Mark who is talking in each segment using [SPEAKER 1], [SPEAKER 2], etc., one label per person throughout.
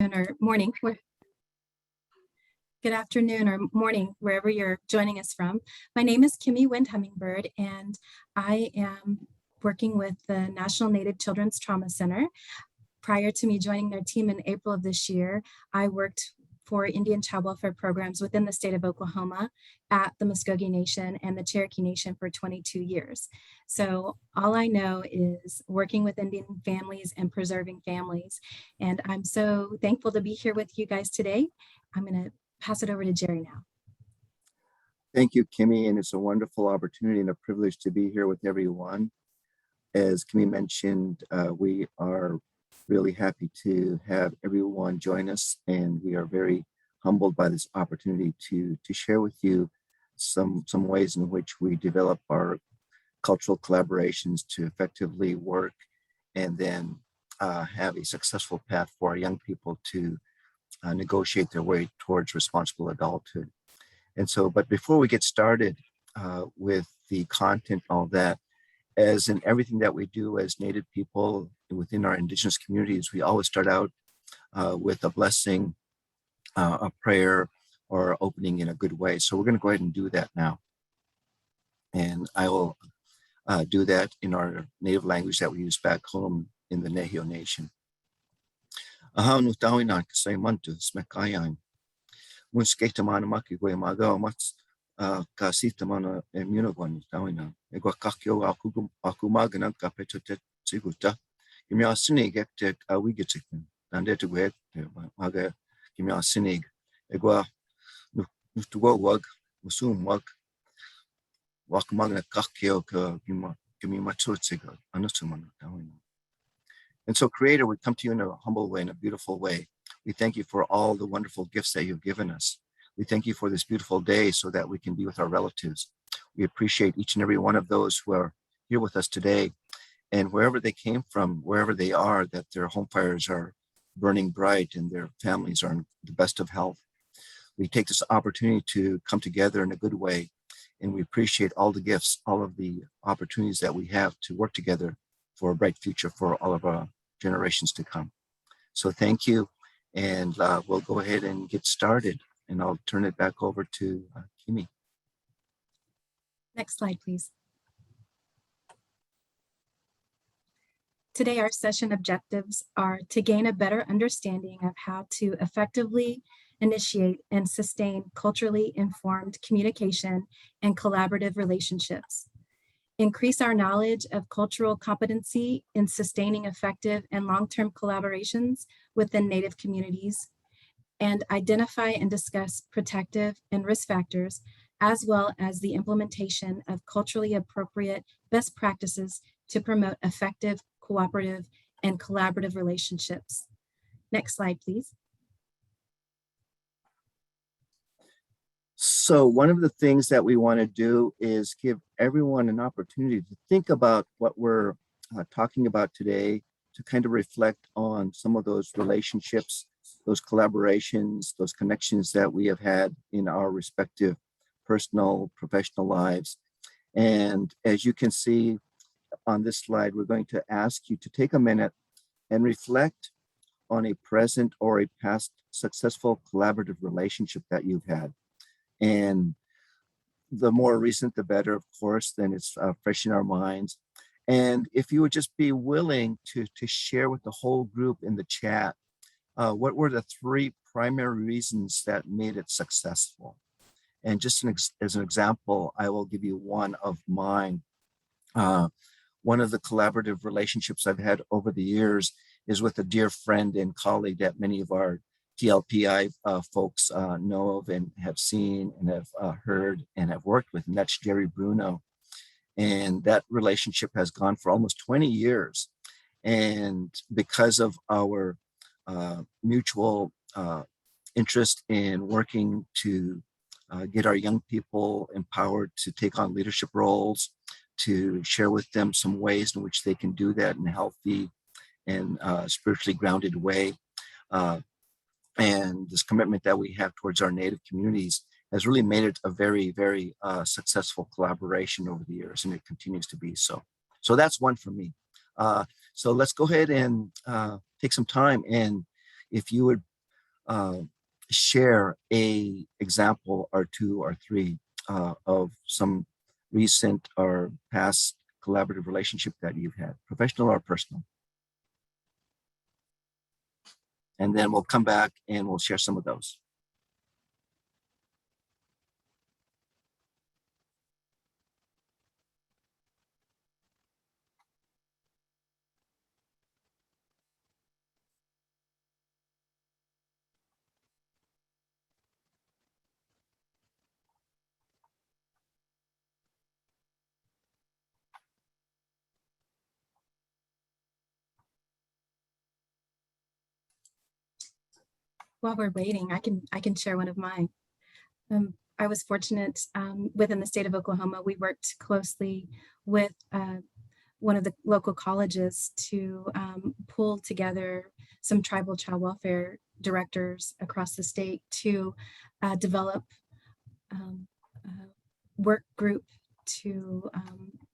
[SPEAKER 1] or morning. Good afternoon or morning, wherever you're joining us from. My name is Kimee Wind-Hummingbird, and I am working with the National Native Children's Trauma Center. Prior to me joining their team in April of this year, I worked for Indian child welfare programs within the state of Oklahoma at the Muskogee Nation and the Cherokee Nation for 22 years. So all I know is working with Indian families and preserving families. And I'm so thankful to be here with you guys today. I'm going to pass it over to Gerry now.
[SPEAKER 2] Thank you, Kimee, and it's a wonderful opportunity and a privilege to be here with everyone. As Kimee mentioned, we are really happy to have everyone join us, and we are very humbled by this opportunity to share with you some ways in which we develop our cultural collaborations to effectively work and then have a successful path for our young people to negotiate their way towards responsible adulthood. And so, but before we get started with the content, all that, as in everything that we do as Native people within our Indigenous communities, we always start out with a blessing, a prayer, or opening in a good way. So we're going to go ahead and do that now. And I will do that in our native language that we use back home in the Nehio Nation. Ahau tawinan kasay mantu smekayan. Mun skatamana maki gwe magao mats kasitamana emunogwan tawinan. Egwa kakyo akumagana kapetotet siguta. Kimia sinig ektek awigetikin. Nandetu wet maga kimia sinig. Egwa nutuwa wag musum wag wakumagana kakyo ka kimi matsutsiga anusumana tawinan. And so, Creator, we come to you in a humble way, in a beautiful way. We thank you for all the wonderful gifts that you've given us. We thank you for this beautiful day so that we can be with our relatives. We appreciate each and every one of those who are here with us today. And wherever they came from, wherever they are, that their home fires are burning bright and their families are in the best of health. We take this opportunity to come together in a good way. And we appreciate all the gifts, all of the opportunities that we have to work together for a bright future for all of our generations to come. So thank you, and we'll go ahead and get started, and I'll turn it back over to Kimee.
[SPEAKER 1] Next slide, please. Today, our session objectives are to gain a better understanding of how to effectively initiate and sustain culturally informed communication and collaborative relationships, increase our knowledge of cultural competency in sustaining effective and long-term collaborations within Native communities, and identify and discuss protective and risk factors, as well as the implementation of culturally appropriate best practices to promote effective, cooperative, and collaborative relationships. Next slide, please.
[SPEAKER 2] So one of the things that we want to do is give everyone an opportunity to think about what we're talking about today, to kind of reflect on some of those relationships, those collaborations, those connections that we have had in our respective personal, professional lives. And as you can see on this slide, we're going to ask you to take a minute and reflect on a present or a past successful collaborative relationship that you've had. And the more recent, the better, of course, then it's fresh in our minds. And if you would just be willing to share with the whole group in the chat, what were the three primary reasons that made it successful? And just as an example, I will give you one of mine. One of the collaborative relationships I've had over the years is with a dear friend and colleague that many of our TLPI folks know of and have seen and have heard and have worked with, and that's Gerry Bruno. And that relationship has gone for almost 20 years. And because of our mutual interest in working to get our young people empowered to take on leadership roles, to share with them some ways in which they can do that in a healthy and spiritually grounded way. And this commitment that we have towards our Native communities has really made it a very, very successful collaboration over the years, and it continues to be so. So that's one for me. So let's go ahead and take some time and if you would share a example or two or three of some recent or past collaborative relationship that you've had, professional or personal. And then we'll come back and we'll share some of those.
[SPEAKER 1] While we're waiting, I can share one of mine. I was fortunate within the state of Oklahoma. We worked closely with one of the local colleges to pull together some tribal child welfare directors across the state to develop a work group to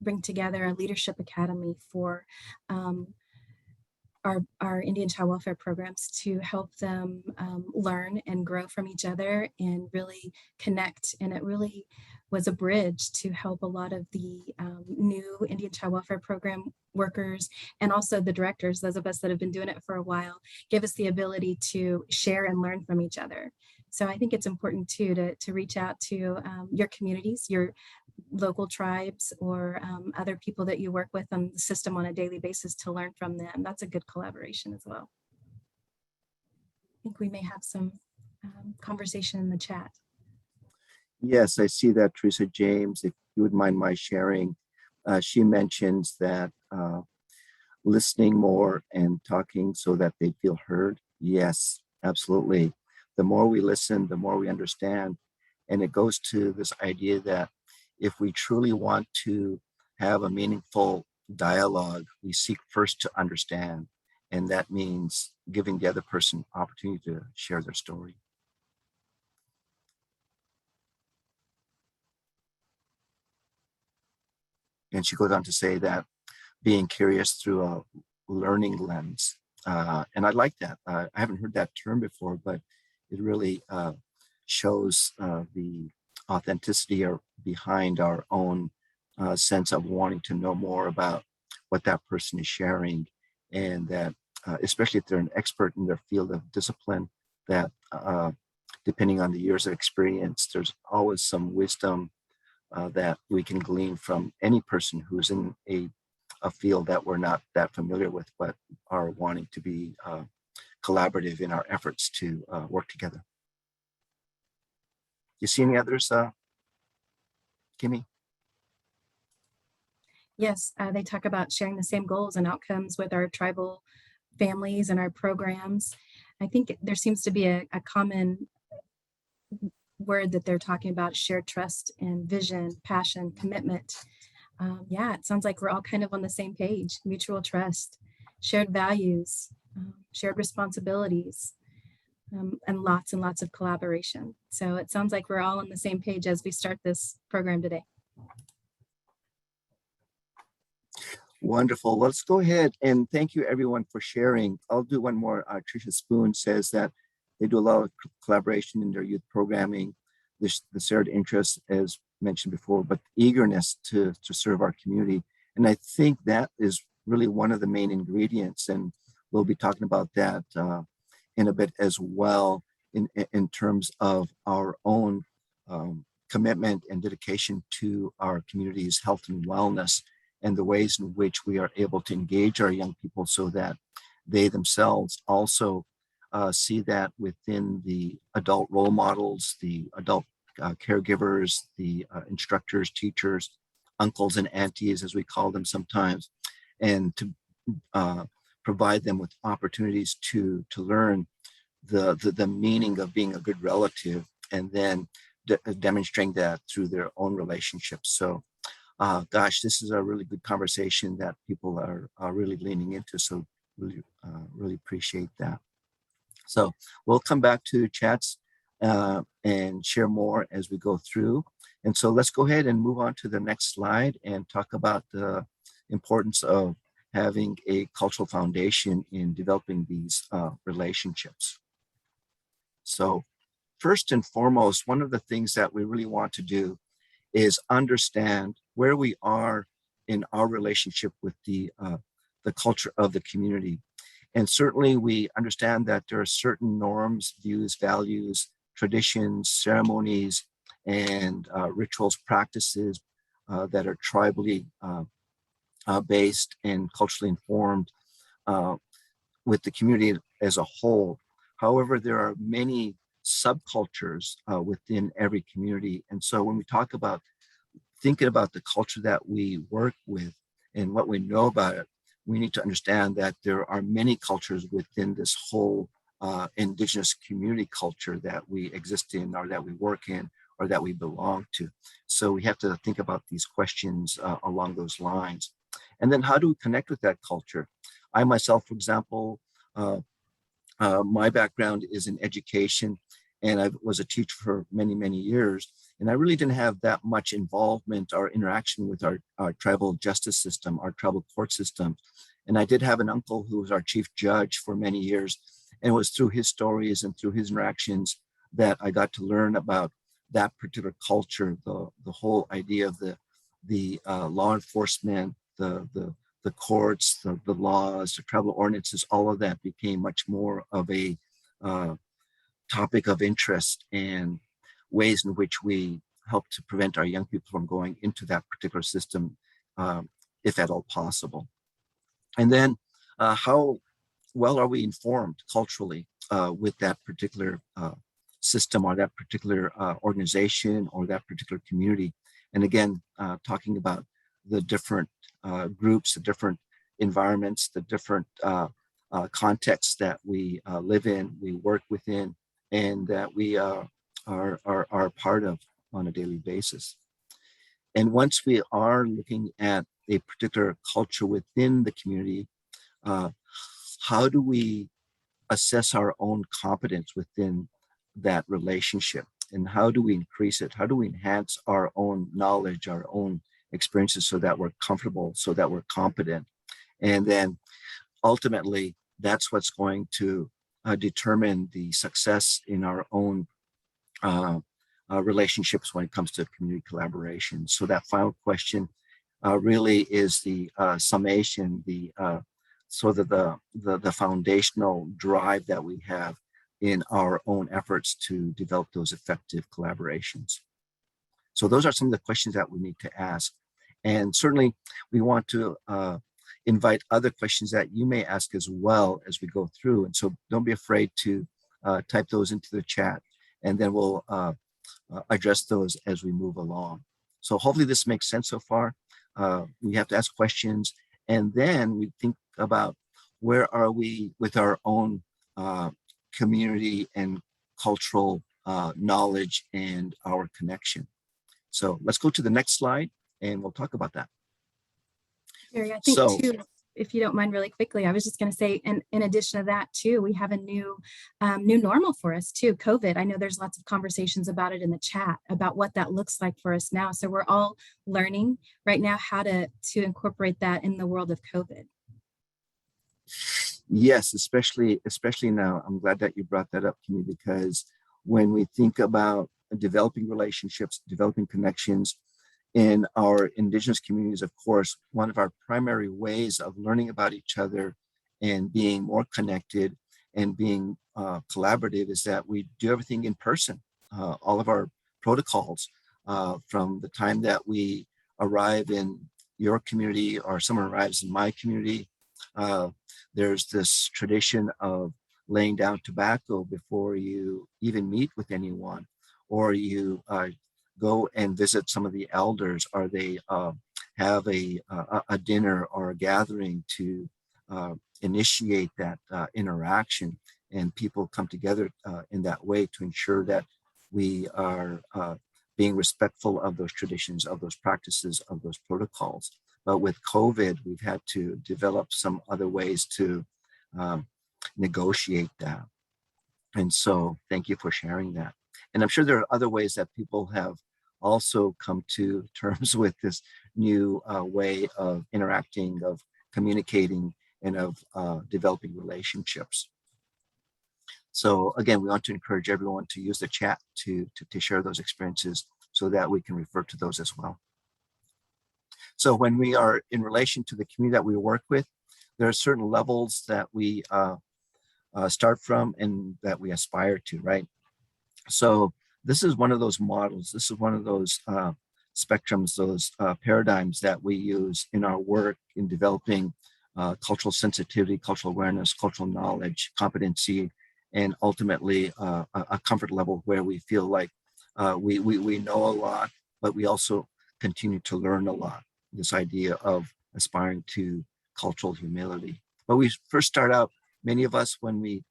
[SPEAKER 1] bring together a leadership academy for our Indian child welfare programs to help them learn and grow from each other and really connect. And it really was a bridge to help a lot of the new Indian child welfare program workers and also the directors, those of us that have been doing it for a while, give us the ability to share and learn from each other. So I think it's important too to reach out to your communities, your local tribes, or other people that you work with on the system on a daily basis to learn from them. That's a good collaboration as well. I think we may have some conversation in the chat.
[SPEAKER 2] Yes, I see that, Teresa James. If you would mind my sharing, she mentions that listening more and talking so that they feel heard. Yes, absolutely. The more we listen, the more we understand. And it goes to this idea that if we truly want to have a meaningful dialogue, we seek first to understand. And that means giving the other person opportunity to share their story. And she goes on to say that being curious through a learning lens. And I like that. I haven't heard that term before, but it really shows the authenticity behind our own sense of wanting to know more about what that person is sharing. And that, especially if they're an expert in their field of discipline, that depending on the years of experience, there's always some wisdom that we can glean from any person who's in a field that we're not that familiar with, but are wanting to be collaborative in our efforts to work together. You see any others, Kimee?
[SPEAKER 1] Yes, they talk about sharing the same goals and outcomes with our tribal families and our programs. I think there seems to be a common word that they're talking about: shared trust and vision, passion, commitment. Yeah, it sounds like we're all kind of on the same page: mutual trust, shared values, shared responsibilities, and lots of collaboration. So it sounds like we're all on the same page as we start this program today.
[SPEAKER 2] Wonderful. Let's go ahead and thank you everyone for sharing. I'll do one more. Tricia Spoon says that they do a lot of collaboration in their youth programming, the shared interests as mentioned before, but eagerness to serve our community. And I think that is really one of the main ingredients. And we'll be talking about that in a bit as well in terms of our own commitment and dedication to our community's health and wellness, and the ways in which we are able to engage our young people so that they themselves also see that within the adult role models, the adult caregivers, the instructors, teachers, uncles and aunties, as we call them sometimes, and to provide them with opportunities to learn the meaning of being a good relative, and then demonstrating that through their own relationships. So gosh, this is a really good conversation that people are really leaning into. So really appreciate that. So we'll come back to chats and share more as we go through. And so let's go ahead and move on to the next slide and talk about the importance of having a cultural foundation in developing these relationships. So first and foremost, one of the things that we really want to do is understand where we are in our relationship with the culture of the community. And certainly we understand that there are certain norms, views, values, traditions, ceremonies, and rituals, practices that are tribally based and culturally informed with the community as a whole. However, there are many subcultures within every community. And so when we talk about thinking about the culture that we work with and what we know about it, we need to understand that there are many cultures within this whole indigenous community culture that we exist in, or that we work in, or that we belong to. So we have to think about these questions along those lines. And then how do we connect with that culture? I myself, for example, my background is in education, and I was a teacher for many, many years. And I really didn't have that much involvement or interaction with our tribal justice system, our tribal court system. And I did have an uncle who was our chief judge for many years. And it was through his stories and through his interactions that I got to learn about that particular culture, the whole idea of the law enforcement, the courts, the laws, the tribal ordinances, all of that became much more of a topic of interest and ways in which we help to prevent our young people from going into that particular system, if at all possible. And then how well are we informed culturally with that particular system or that particular organization or that particular community? And again, talking about the different groups, the different environments, the different contexts that we live in, we work within, and that we are part of on a daily basis. And once we are looking at a particular culture within the community, how do we assess our own competence within that relationship? And how do we increase it? How do we enhance our own knowledge, our own experiences, so that we're comfortable, so that we're competent? And then ultimately, that's what's going to determine the success in our own relationships when it comes to community collaboration. So that final question really is the summation, the foundational drive that we have in our own efforts to develop those effective collaborations. So those are some of the questions that we need to ask. And certainly we want to invite other questions that you may ask as well as we go through. And so don't be afraid to type those into the chat, and then we'll address those as we move along. So hopefully this makes sense so far. We have to ask questions, and then we think about where are we with our own community and cultural knowledge and our connection. So let's go to the next slide and we'll talk about that.
[SPEAKER 1] Gerry, I think too, if you don't mind really quickly, I was just going to say, and in addition to that too, we have a new normal for us too, COVID. I know there's lots of conversations about it in the chat about what that looks like for us now. So we're all learning right now how to incorporate that in the world of COVID.
[SPEAKER 2] Yes, especially now. I'm glad that you brought that up, Kimee, because when we think about developing relationships, developing connections in our Indigenous communities, of course, one of our primary ways of learning about each other and being more connected and being collaborative is that we do everything in person. All of our protocols from the time that we arrive in your community or someone arrives in my community, there's this tradition of laying down tobacco before you even meet with anyone, or you go and visit some of the elders, or they have a dinner or a gathering to initiate that interaction, and people come together in that way to ensure that we are being respectful of those traditions, of those practices, of those protocols. But with COVID, we've had to develop some other ways to negotiate that. And so thank you for sharing that. And I'm sure there are other ways that people have also come to terms with this new way of interacting, of communicating and of developing relationships. So again, we want to encourage everyone to use the chat to share those experiences so that we can refer to those as well. So when we are in relation to the community that we work with, there are certain levels that we start from and that we aspire to, right? So this is one of those models. This is one of those spectrums, those paradigms that we use in our work in developing cultural sensitivity, cultural awareness, cultural knowledge, competency, and ultimately a comfort level where we feel like we know a lot, but we also continue to learn a lot. This idea of aspiring to cultural humility. But we first start out, many of us, when we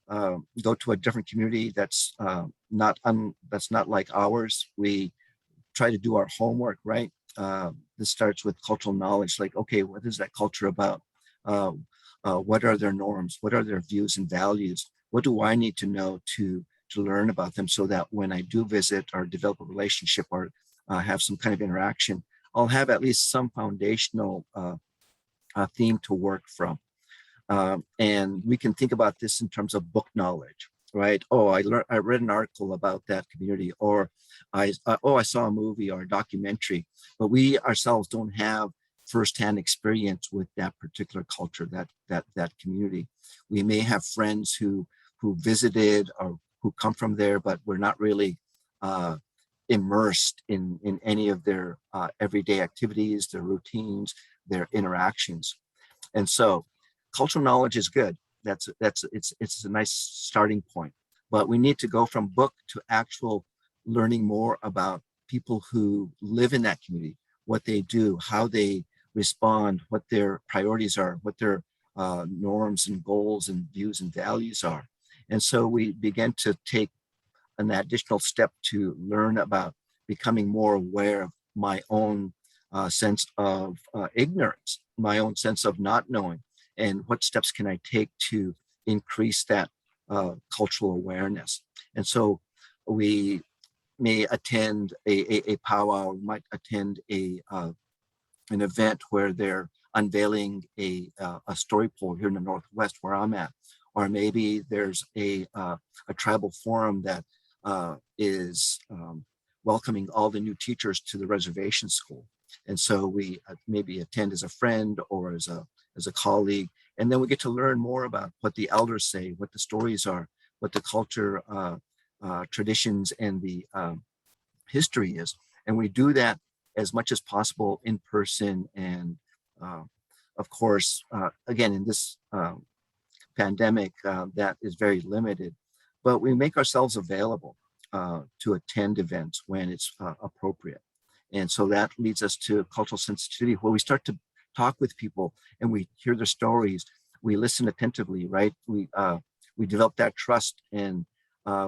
[SPEAKER 2] go to a different community that's not like ours, we try to do our homework, right? This starts with cultural knowledge, like, okay, what is that culture about? What are their norms? What are their views and values? What do I need to know to learn about them so that when I do visit or develop a relationship or have some kind of interaction, I'll have at least some foundational theme to work from. And we can think about this in terms of book knowledge, right? Oh, I read an article about that community, or I saw a movie or a documentary, but we ourselves don't have firsthand experience with that particular culture, that community. We may have friends who visited or who come from there, but we're not really immersed in any of their everyday activities, their routines, their interactions. And so cultural knowledge is good. It's a nice starting point, but we need to go from book to actual learning more about people who live in that community, what they do, how they respond, what their priorities are, what their norms and goals and views and values are. And so we begin to take an additional step to learn about becoming more aware of my own sense of ignorance, my own sense of not knowing, and what steps can I take to increase that cultural awareness. And so we may attend a powwow, we might attend an event where they're unveiling a story pole here in the Northwest where I'm at, or maybe there's a tribal forum that is welcoming all the new teachers to the reservation school. And so we maybe attend as a friend or as a colleague, and then we get to learn more about what the elders say, what the stories are, what the culture, traditions, and the history is. And we do that as much as possible in person. And of course, again, in this pandemic, that is very limited, but we make ourselves available to attend events when it's appropriate. And so that leads us to cultural sensitivity, where we start to talk with people and we hear their stories, we listen attentively, right? We develop that trust, and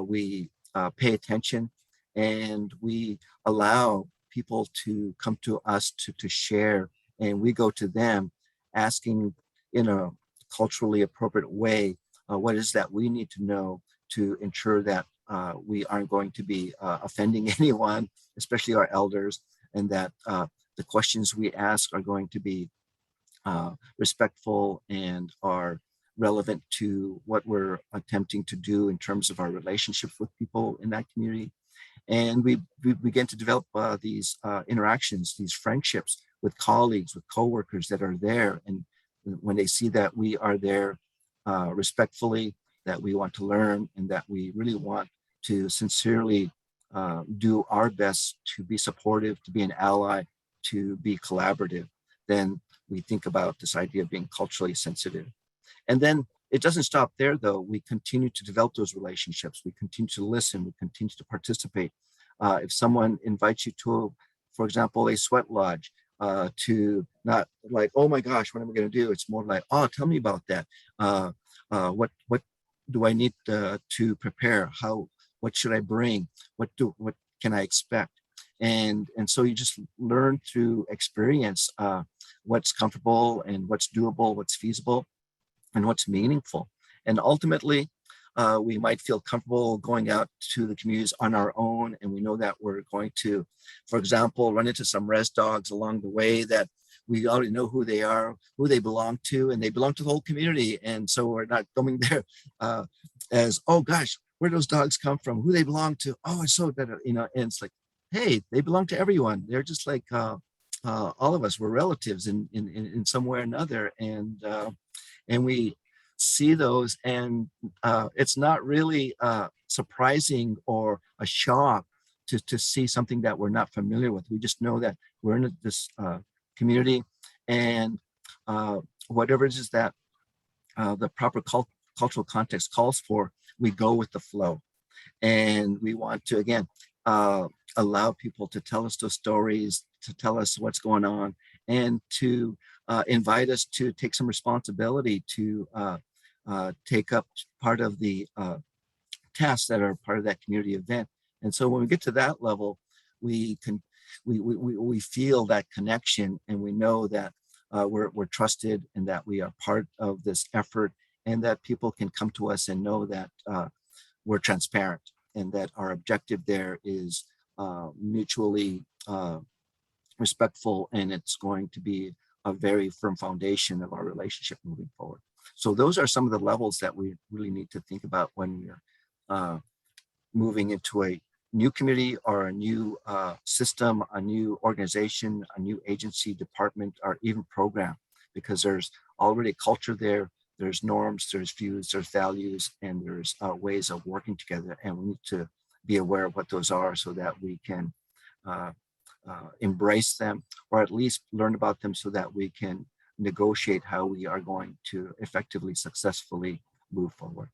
[SPEAKER 2] we pay attention, and we allow people to come to us to share, and we go to them asking in a culturally appropriate way, what is that we need to know to ensure that we aren't going to be offending anyone, especially our elders, and that the questions we ask are going to be respectful and are relevant to what we're attempting to do in terms of our relationships with people in that community. And we begin to develop these interactions, these friendships with colleagues, with coworkers that are there. And when they see that we are there respectfully, that we want to learn, and that we really want to sincerely do our best to be supportive, to be an ally, to be collaborative, then we think about this idea of being culturally sensitive. And then it doesn't stop there, though. We continue to develop those relationships. We continue to listen. We continue to participate. If someone invites you to, for example, a sweat lodge, to not like, oh my gosh, what am I going to do? It's more like, oh, tell me about that. What do I need to prepare? What should I bring? What can I expect? And so you just learn through experience what's comfortable and what's doable, what's feasible, and what's meaningful. And ultimately, we might feel comfortable going out to the communities on our own, and we know that we're going to, for example, run into some res dogs along the way that we already know who they are, who they belong to, and they belong to the whole community. And so we're not going there as, oh gosh, where those dogs come from, who they belong to. Oh, it's so better, and it's like, hey, they belong to everyone. They're just like all of us. We're relatives in some way or another, and we see those, and it's not really surprising or a shock to see something that we're not familiar with. We just know that we're in this community, and whatever it is that the proper cultural context calls for, we go with the flow. And we want to, again, allow people to tell us those stories, to tell us what's going on, and to invite us to take some responsibility to take up part of the tasks that are part of that community event. And so when we get to that level, we feel that connection, and we know that we're trusted, and that we are part of this effort, and that people can come to us and know that we're transparent, and that our objective there is mutually respectful, and it's going to be a very firm foundation of our relationship moving forward. So those are some of the levels that we really need to think about when we're moving into a new community or a new system, a new organization, a new agency, department, or even program, because there's already culture there, there's norms, there's views, there's values, and there's ways of working together. And we need to be aware of what those are so that we can embrace them, or at least learn about them so that we can negotiate how we are going to effectively, successfully move forward.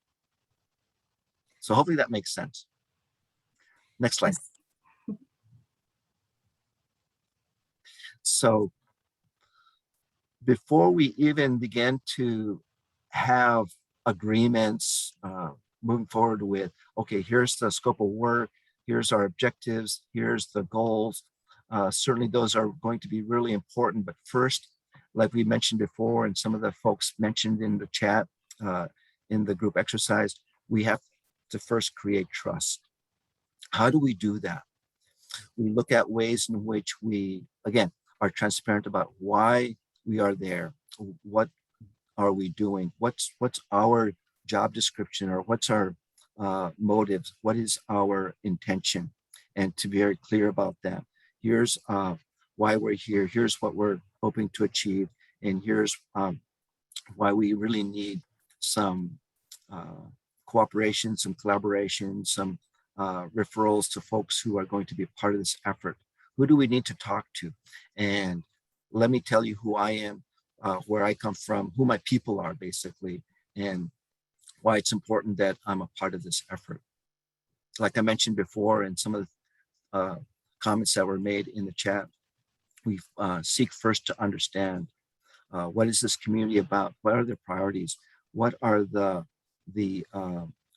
[SPEAKER 2] So hopefully that makes sense. Next slide.
[SPEAKER 1] Yes.
[SPEAKER 2] So before we even begin to have agreements moving forward with, okay, here's the scope of work, here's our objectives, here's the goals. Certainly those are going to be really important. But first, like we mentioned before, and some of the folks mentioned in the chat, in the group exercise, we have to first create trust. How do we do that? We look at ways in which we, again, are transparent about why we are there. What are we doing? What's our job description, or what's our motives? What is our intention? And to be very clear about that. Here's why we're here. Here's what we're hoping to achieve. And here's why we really need some cooperation, some collaboration, some referrals to folks who are going to be a part of this effort. Who do we need to talk to? And let me tell you who I am, where I come from, who my people are, basically, and why it's important that I'm a part of this effort. Like I mentioned before, and some of the comments that were made in the chat, we seek first to understand what is this community about? What are their priorities? What are the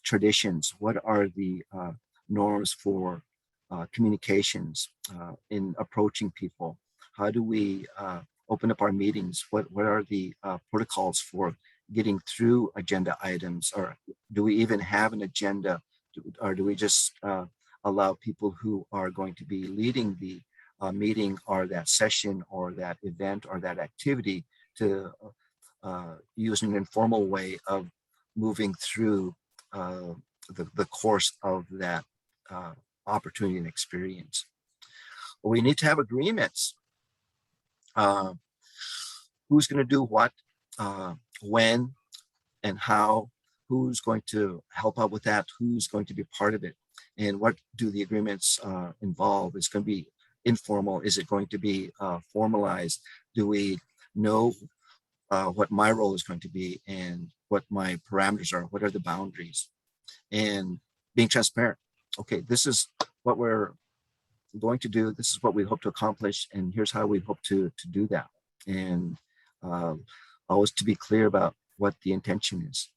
[SPEAKER 2] traditions? What are the norms for communications in approaching people? How do we open up our meetings? What are the protocols for getting through agenda items? Or do we even have an agenda? Or do we just allow people who are going to be leading the meeting, or that session, or that event, or that activity to use an informal way of moving through the course of that opportunity and experience? Well, we need to have agreements. Who's going to do what, when, and how? Who's going to help out with that? Who's going to be part of it? And what do the agreements involve? Is it going to be informal? Is it going to be formalized? Do we know what my role is going to be, and what my parameters are? What are the boundaries? And being transparent. Okay, this is what we're going to do. This is what we hope to accomplish, and here's how we hope to do that. And always to be clear about what the intention is.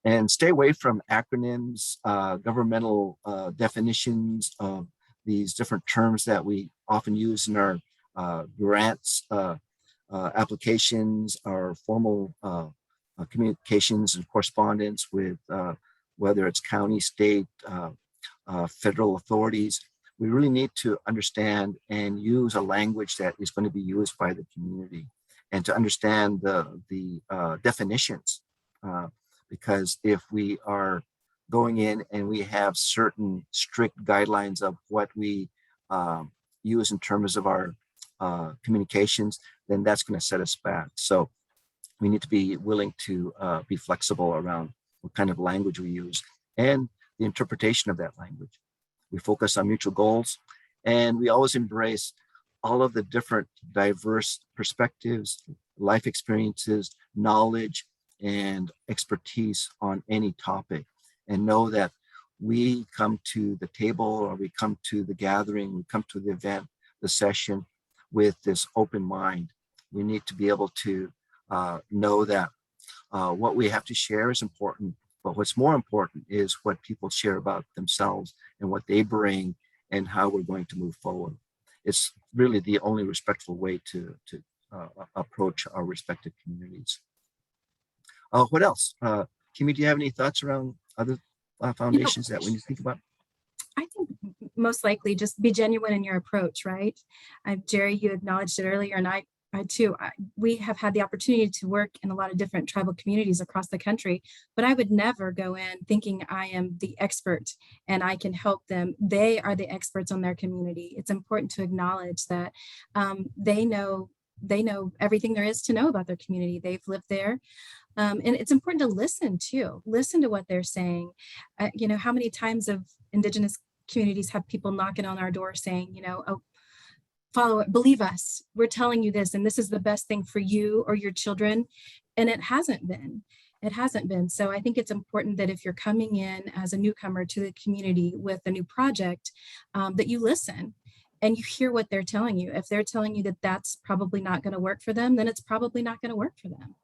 [SPEAKER 2] And stay away from acronyms, governmental definitions of these different terms that we often use in our grants, applications, our formal communications and correspondence with whether it's county, state, federal authorities. we really need to understand and use a language that is going to be used by the community, and to understand the definitions. Because if we are going in and we have certain strict guidelines of what we use in terms of our communications, then that's going to set us back. So we need to be willing to be flexible around what kind of language we use and the interpretation of that language. We focus on mutual goals, and we always embrace all of the different diverse perspectives, life experiences, knowledge, and expertise on any topic, and know that we come to the table, or we come to the gathering, we come to the event, the session, with this open mind. We need to be able to know that what we have to share is important, but what's more important is what people share about themselves and what they bring and how we're going to move forward. It's really the only respectful way to approach our respective communities. What else? Kimee, do you have any thoughts around other foundations that we need to think about?
[SPEAKER 1] I think most likely just be genuine in your approach, right? Gerry, you acknowledged it earlier, and I too, we have had the opportunity to work in a lot of different tribal communities across the country, but I would never go in thinking I am the expert and I can help them. They are the experts on their community. It's important to acknowledge that they know everything there is to know about their community. They've lived there. And it's important to listen too. Listen to what they're saying. You know, how many times have Indigenous communities have people knocking on our door saying, you know, oh, follow it, believe us, we're telling you this, and this is the best thing for you or your children. And it hasn't been. It hasn't been. So I think it's important that if you're coming in as a newcomer to the community with a new project, that you listen and you hear what they're telling you. If they're telling you that that's probably not going to work for them, then it's probably not going to work for them.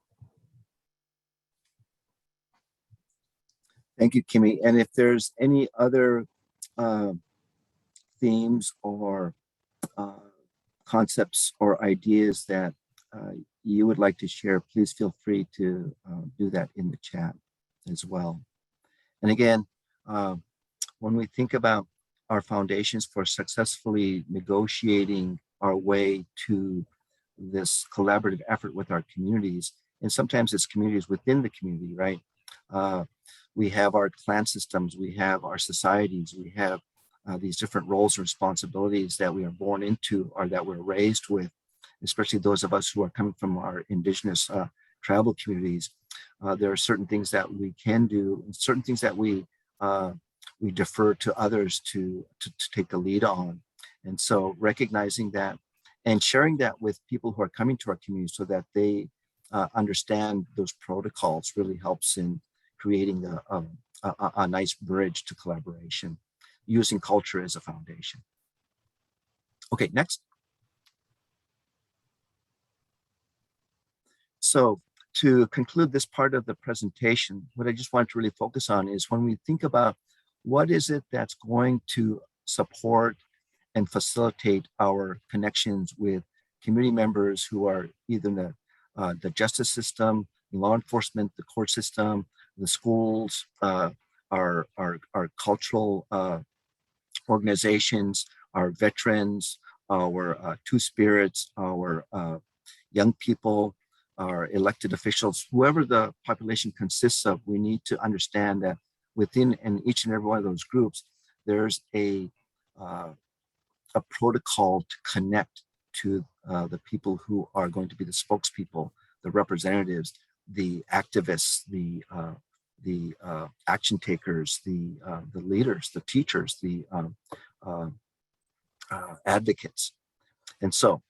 [SPEAKER 2] Thank you, Kimee. And if there's any other themes or concepts or ideas that you would like to share, please feel free to do that in the chat as well. And again, when we think about our foundations for successfully negotiating our way to this collaborative effort with our communities, and sometimes it's communities within the community, right? We have our clan systems, we have our societies, we have these different roles and responsibilities that we are born into or that we're raised with, especially those of us who are coming from our Indigenous tribal communities. There are certain things that we can do, and certain things that we defer to others to take the lead on. And so recognizing that and sharing that with people who are coming to our community so that they understand those protocols really helps in creating a nice bridge to collaboration, using culture as a foundation. Okay, next. So to conclude this part of the presentation, what I just want to really focus on is when we think about what is it that's going to support and facilitate our connections with community members who are either in the justice system, law enforcement, the court system, the schools, our cultural organizations, our veterans, our Two-Spirits, our young people, our elected officials, whoever the population consists of. We need to understand that within each and every one of those groups, there's a protocol to connect to the people who are going to be the spokespeople, the representatives, the activists, the action takers, the leaders, the teachers, the advocates. And so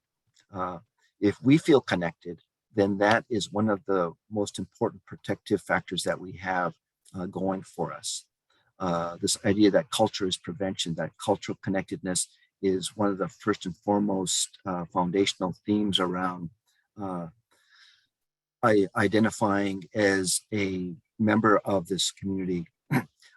[SPEAKER 2] if we feel connected, then that is one of the most important protective factors that we have going for us. This idea that culture is prevention, that cultural connectedness is one of the first and foremost foundational themes around identifying as a member of this community,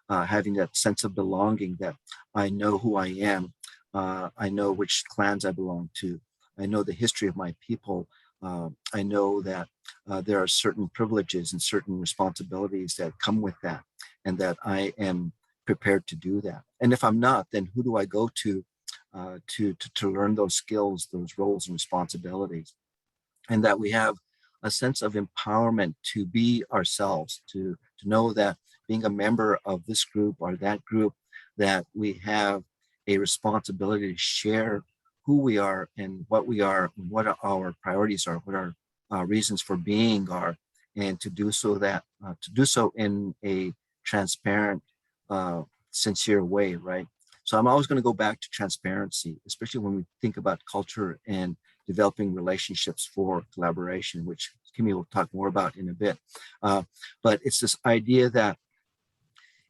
[SPEAKER 2] having that sense of belonging, that I know who I am, I know which clans I belong to, I know the history of my people, I know that there are certain privileges and certain responsibilities that come with that, and that I am prepared to do that. And if I'm not, then who do I go to to learn those skills, those roles and responsibilities, and that we have a sense of empowerment to be ourselves, to know that being a member of this group or that group, that we have a responsibility to share who we are and what we are, and what our priorities are, what our reasons for being are, and to do so in a transparent, sincere way, right? So I'm always going to go back to transparency, especially when we think about culture and developing relationships for collaboration, which Kimee will talk more about in a bit. But it's this idea that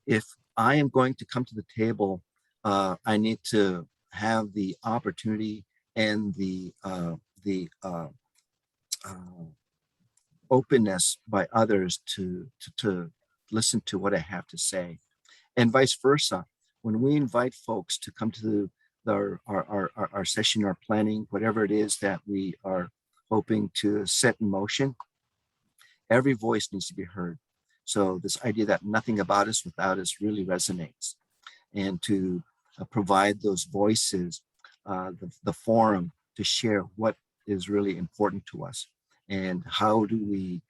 [SPEAKER 2] if I am going to come to the table, I need to have the opportunity and the openness by others to listen to what I have to say, and vice versa. When we invite folks to come to our session, our planning, whatever it is that we are hoping to set in motion, every voice needs to be heard. So this idea that nothing about us without us really resonates, and to provide those voices, the forum to share what is really important to us, and how do we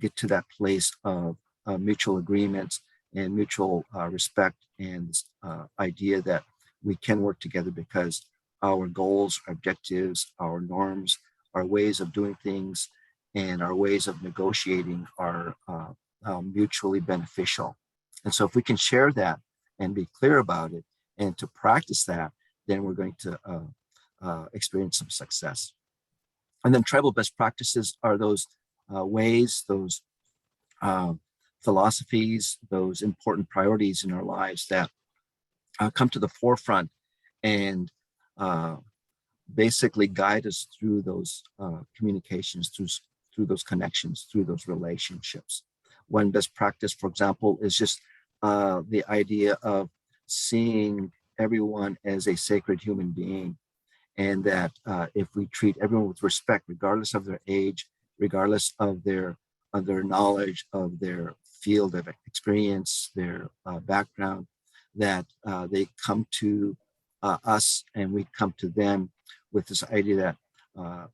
[SPEAKER 2] get to that place of mutual agreements and mutual respect, and idea that we can work together because our goals, our objectives, our norms, our ways of doing things, and our ways of negotiating are mutually beneficial. And so if we can share that and be clear about it and to practice that, then we're going to experience some success. And then tribal best practices are those ways, those philosophies, those important priorities in our lives that come to the forefront and basically guide us through those communications, through those connections, through those relationships. One best practice, for example, is just the idea of seeing everyone as a sacred human being, and that if we treat everyone with respect, regardless of their age, regardless of their knowledge, of their field of experience, their background, that they come to us and we come to them with this idea that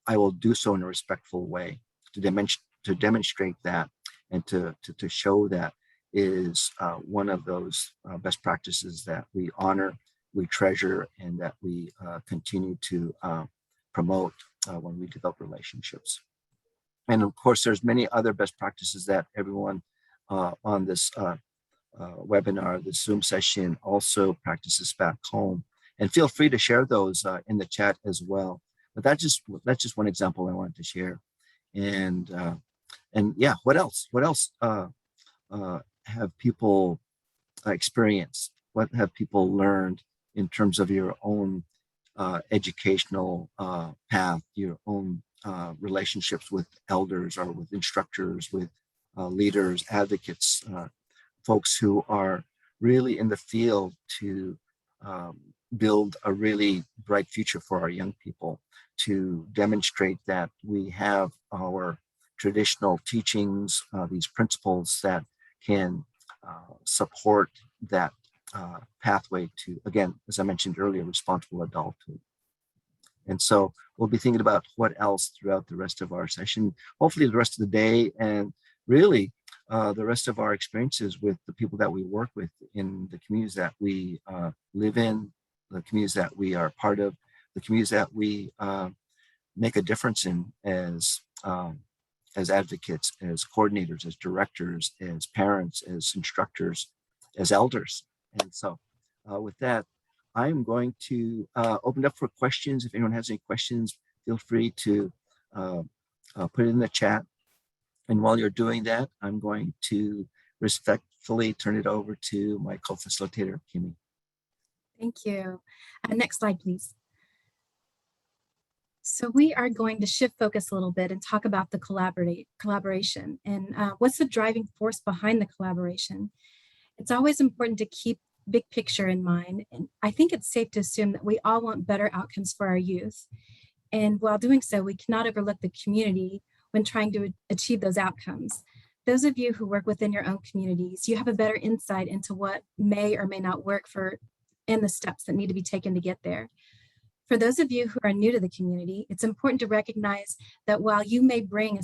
[SPEAKER 2] I will do so in a respectful way. To demonstrate that and to show that is one of those best practices that we honor, we treasure, and that we continue to promote when we develop relationships. And of course, there's many other best practices that everyone on this webinar, this Zoom session, also practices back home. And feel free to share those in the chat as well. But that's just one example I wanted to share. And yeah, what else? What else have people experienced? What have people learned in terms of your own educational path, your own relationships with elders or with instructors, with leaders, advocates, folks who are really in the field to build a really bright future for our young people, to demonstrate that we have our traditional teachings, these principles that can support that pathway to, again, as I mentioned earlier, responsible adulthood. And so we'll be thinking about what else throughout the rest of our session, hopefully the rest of the day, and really the rest of our experiences with the people that we work with in the communities that we live in, the communities that we are part of, the communities that we make a difference in as advocates, as coordinators, as directors, as parents, as instructors, as elders. And so with that, I'm going to open up for questions. If anyone has any questions, feel free to put it in the chat. And while you're doing that, I'm going to respectfully turn it over to my co-facilitator, Kimee.
[SPEAKER 1] Thank you. Next slide, please. So we are going to shift focus a little bit and talk about the collaboration and what's the driving force behind the collaboration. It's always important to keep big picture in mind. And I think it's safe to assume that we all want better outcomes for our youth. And while doing so, we cannot overlook the community when trying to achieve those outcomes. Those of you who work within your own communities, you have a better insight into what may or may not work for and the steps that need to be taken to get there. For those of you who are new to the community, it's important to recognize that while you may bring a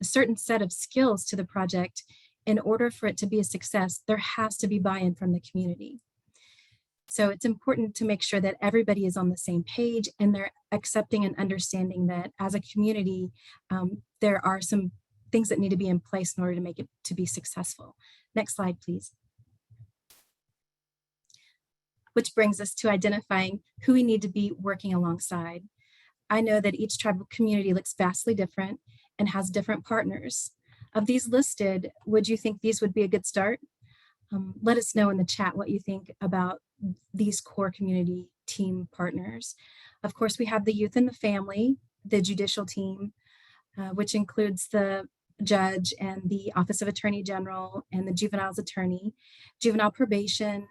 [SPEAKER 1] certain set of skills to the project, in order for it to be a success, there has to be buy-in from the community. So it's important to make sure that everybody is on the same page and they're accepting and understanding that as a community, there are some things that need to be in place in order to make it to be successful. Next slide, please. Which brings us to identifying who we need to be working alongside. I know that each tribal community looks vastly different and has different partners. Of these listed, would you think these would be a good start? Let us know in the chat what you think about these core community team partners. Of course, we have the youth and the family, the judicial team, which includes the judge and the Office of Attorney General and the juvenile's attorney, juvenile probation,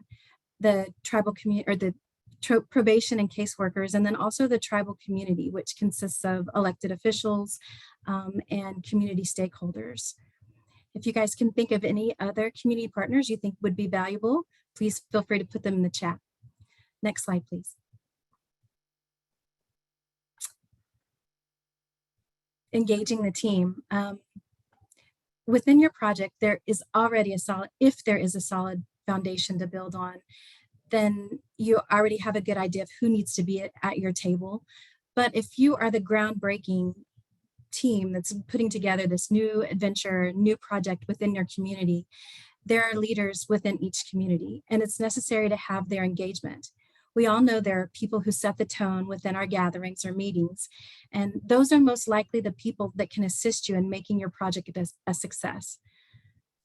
[SPEAKER 1] the tribal community, or the probation and caseworkers, and then also the tribal community, which consists of elected officials and community stakeholders. If you guys can think of any other community partners you think would be valuable, please feel free to put them in the chat. Next slide, please. Engaging the team. Within your project, there is already a solid, if there is a solid foundation to build on, then you already have a good idea of who needs to be at your table. But if you are the groundbreaking team that's putting together this new adventure, new project within your community, there are leaders within each community, and it's necessary to have their engagement. We all know there are people who set the tone within our gatherings or meetings, and those are most likely the people that can assist you in making your project a success.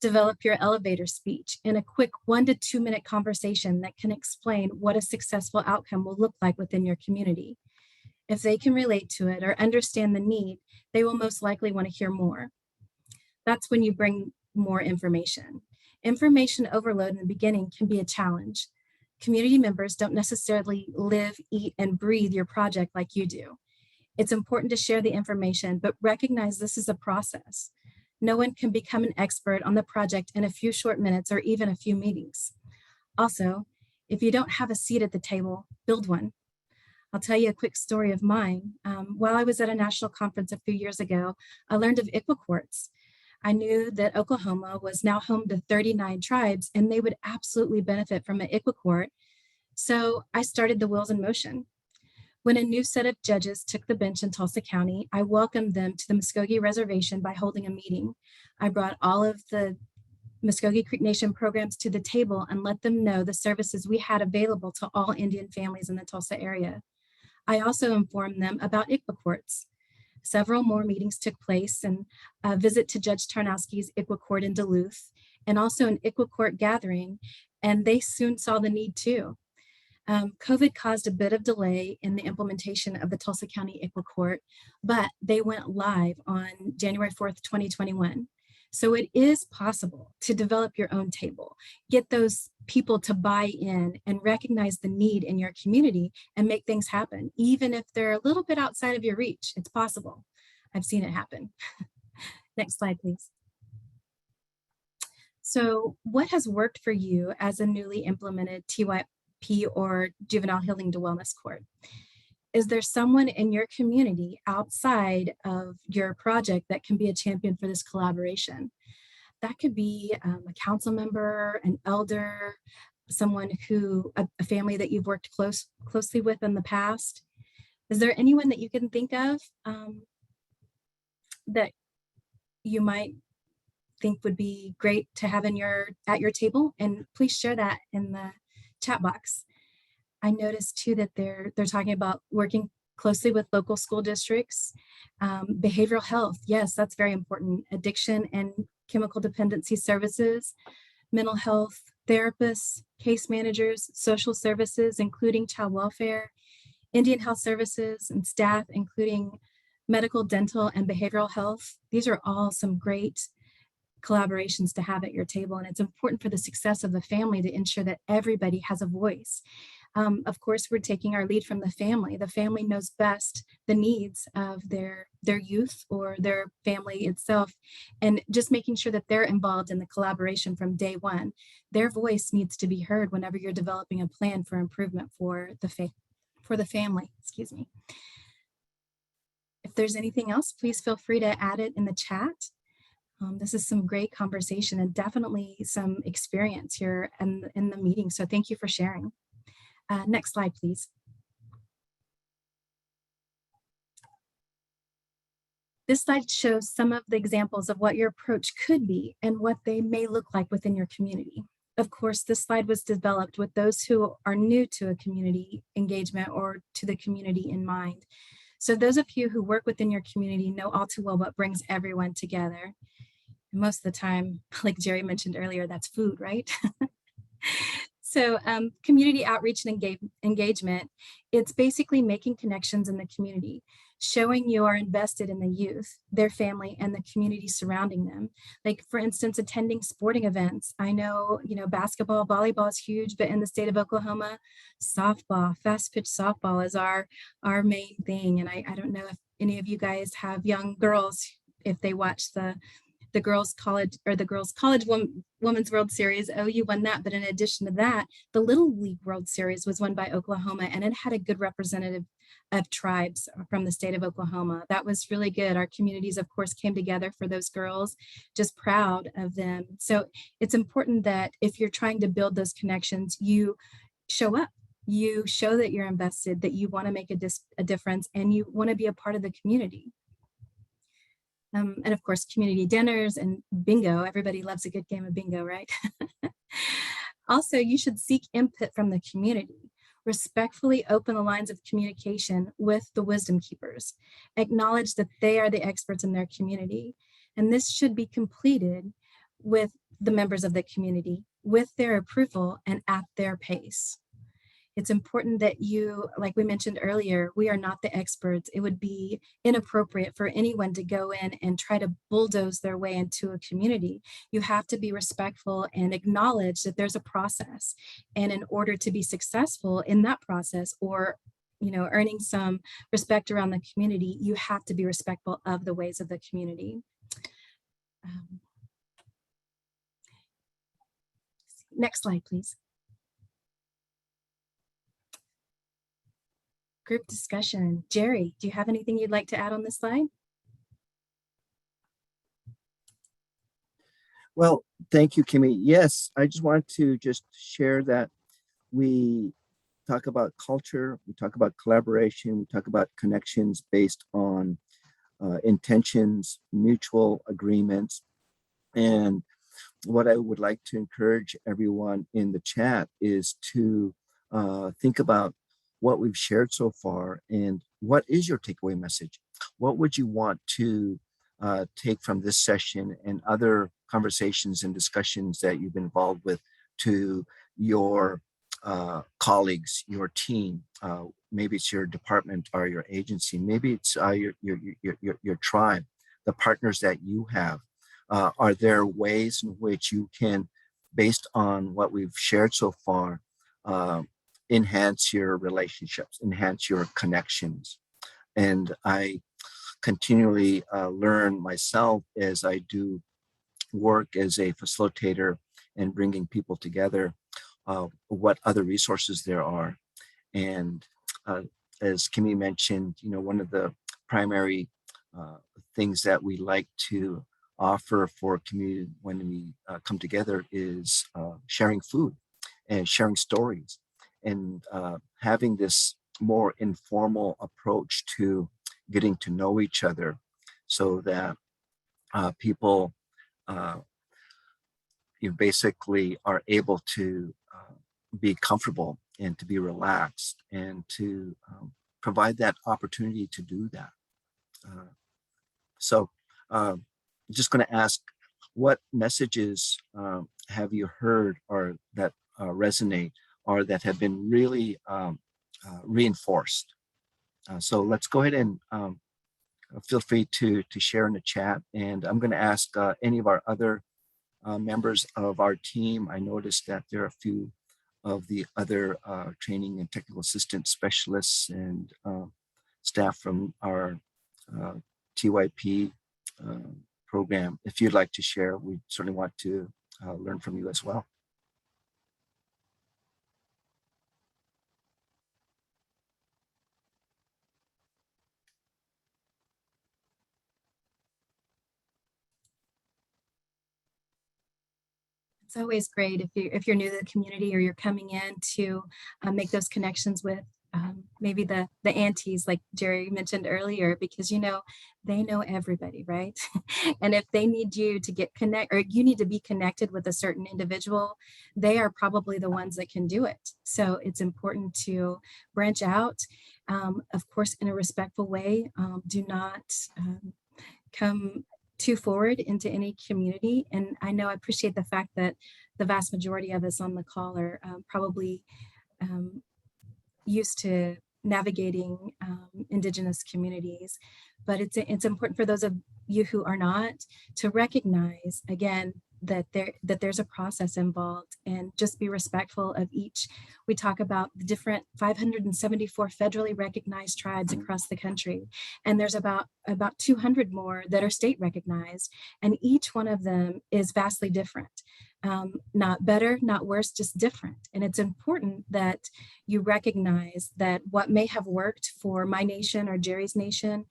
[SPEAKER 1] Develop your elevator speech in a quick 1 to 2 minute conversation that can explain what a successful outcome will look like within your community. If they can relate to it or understand the need, they will most likely want to hear more. That's when you bring more information. Information overload in the beginning can be a challenge. Community members don't necessarily live, eat, and breathe your project like you do. It's important to share the information, but recognize this is a process. No one can become an expert on the project in a few short minutes or even a few meetings. Also, if you don't have a seat at the table, build one. I'll tell you a quick story of mine. While I was at a national conference a few years ago, I learned of ICWA courts. I knew that Oklahoma was now home to 39 tribes and they would absolutely benefit from an ICWA court. So I started the wheels in motion. When a new set of judges took the bench in Tulsa County, I welcomed them to the Muskogee Reservation by holding a meeting. I brought all of the Muskogee Creek Nation programs to the table and let them know the services we had available to all Indian families in the Tulsa area. I also informed them about ICWA courts. Several more meetings took place, and a visit to Judge Tarnowski's ICWA court in Duluth, and also an ICWA court gathering, and they soon saw the need too. COVID caused a bit of delay in the implementation of the Tulsa County ICWA court, but they went live on January 4th, 2021. So it is possible to develop your own table, get those people to buy in and recognize the need in your community and make things happen. Even if they're a little bit outside of your reach, it's possible. I've seen it happen. Next slide, please. So what has worked for you as a newly implemented TYRC or Juvenile Healing to Wellness Court? Is there someone in your community outside of your project that can be a champion for this collaboration? That could be a council member, an elder, someone who, a family that you've worked closely with in the past. Is there anyone that you can think of that you might think would be great to have at your table? And please share that in the chat box. I noticed too that they're talking about working closely with local school districts, behavioral health. Yes, that's very important. Addiction and chemical dependency services, mental health, therapists, case managers, social services, including child welfare, Indian health services and staff, including medical, dental, and behavioral health. These are all some great collaborations to have at your table. And it's important for the success of the family to ensure that everybody has a voice. Of course, we're taking our lead from the family. The family knows best the needs of their youth or their family itself, and just making sure that they're involved in the collaboration from day one. Their voice needs to be heard whenever you're developing a plan for improvement for the for the family, excuse me. If there's anything else, please feel free to add it in the chat. This is some great conversation and definitely some experience here in the meeting. So thank you for sharing. Next slide, please. This slide shows some of the examples of what your approach could be and what they may look like within your community. Of course, this slide was developed with those who are new to a community engagement or to the community in mind. So those of you who work within your community know all too well what brings everyone together. Most of the time, like Gerry mentioned earlier, that's food, right? So community outreach and engagement, it's basically making connections in the community, showing you are invested in the youth, their family, and the community surrounding them. Like, for instance, attending sporting events. I know, basketball, volleyball is huge, but in the state of Oklahoma, softball, fast pitch softball is our main thing. And I don't know if any of you guys have young girls, if they watch the girls college women's World Series. OU won that, but in addition to that, the Little League World Series was won by Oklahoma, and it had a good representative of tribes from the state of Oklahoma. That was really good. Our communities, of course, came together for those girls, just proud of them. So it's important that if you're trying to build those connections, you show up. You show that you're invested, that you want to make a difference, and you want to be a part of the community. And of course, community dinners and bingo. Everybody loves a good game of bingo, right? Also, you should seek input from the community. Respectfully open the lines of communication with the wisdom keepers. Acknowledge that they are the experts in their community. And this should be completed with the members of the community, with their approval and at their pace. It's important that you, like we mentioned earlier, we are not the experts. It would be inappropriate for anyone to go in and try to bulldoze their way into a community. You have to be respectful and acknowledge that there's a process. And in order to be successful in that process, or earning some respect around the community, you have to be respectful of the ways of the community. Next slide, please. Group discussion. Gerry, do you have anything you'd like to add on this slide?
[SPEAKER 2] Well, thank you, Kimee. Yes, I just wanted to just share that we talk about culture, we talk about collaboration, we talk about connections based on intentions, mutual agreements. And what I would like to encourage everyone in the chat is to think about what we've shared so far and what is your takeaway message? What would you want to take from this session and other conversations and discussions that you've been involved with to your colleagues, your team? Maybe it's your department or your agency. Maybe it's your tribe, the partners that you have. Are there ways in which you can, based on what we've shared so far, enhance your relationships, enhance your connections? And I continually learn myself as I do work as a facilitator and bringing people together, what other resources there are. And as Kimee mentioned, one of the primary things that we like to offer for community when we come together is sharing food and sharing stories and having this more informal approach to getting to know each other so that people you basically are able to be comfortable and to be relaxed and to provide that opportunity to do that. So just going to ask, what messages have you heard or that resonate or that have been really reinforced? So let's go ahead and feel free to share in the chat. And I'm going to ask any of our other members of our team. I noticed that there are a few of the other training and technical assistance specialists and staff from our TYP program. If you'd like to share, we certainly want to learn from you as well.
[SPEAKER 1] It's always great if you're new to the community or you're coming in to make those connections with maybe the aunties like Gerry mentioned earlier, because they know everybody, right? And if they need you to get connect, or you need to be connected with a certain individual, they are probably the ones that can do it. So it's important to branch out, of course, in a respectful way. Do not come too forward into any community. And I appreciate the fact that the vast majority of us on the call are probably um, used to navigating Indigenous communities. But it's important for those of you who are not to recognize, again, that there's a process involved, and just be respectful of each. We talk about the different 574 federally recognized tribes across the country, and there's about 200 more that are state recognized, and each one of them is vastly different. Not better, not worse, just different. And it's important that you recognize that what may have worked for my nation or Gerry's nation,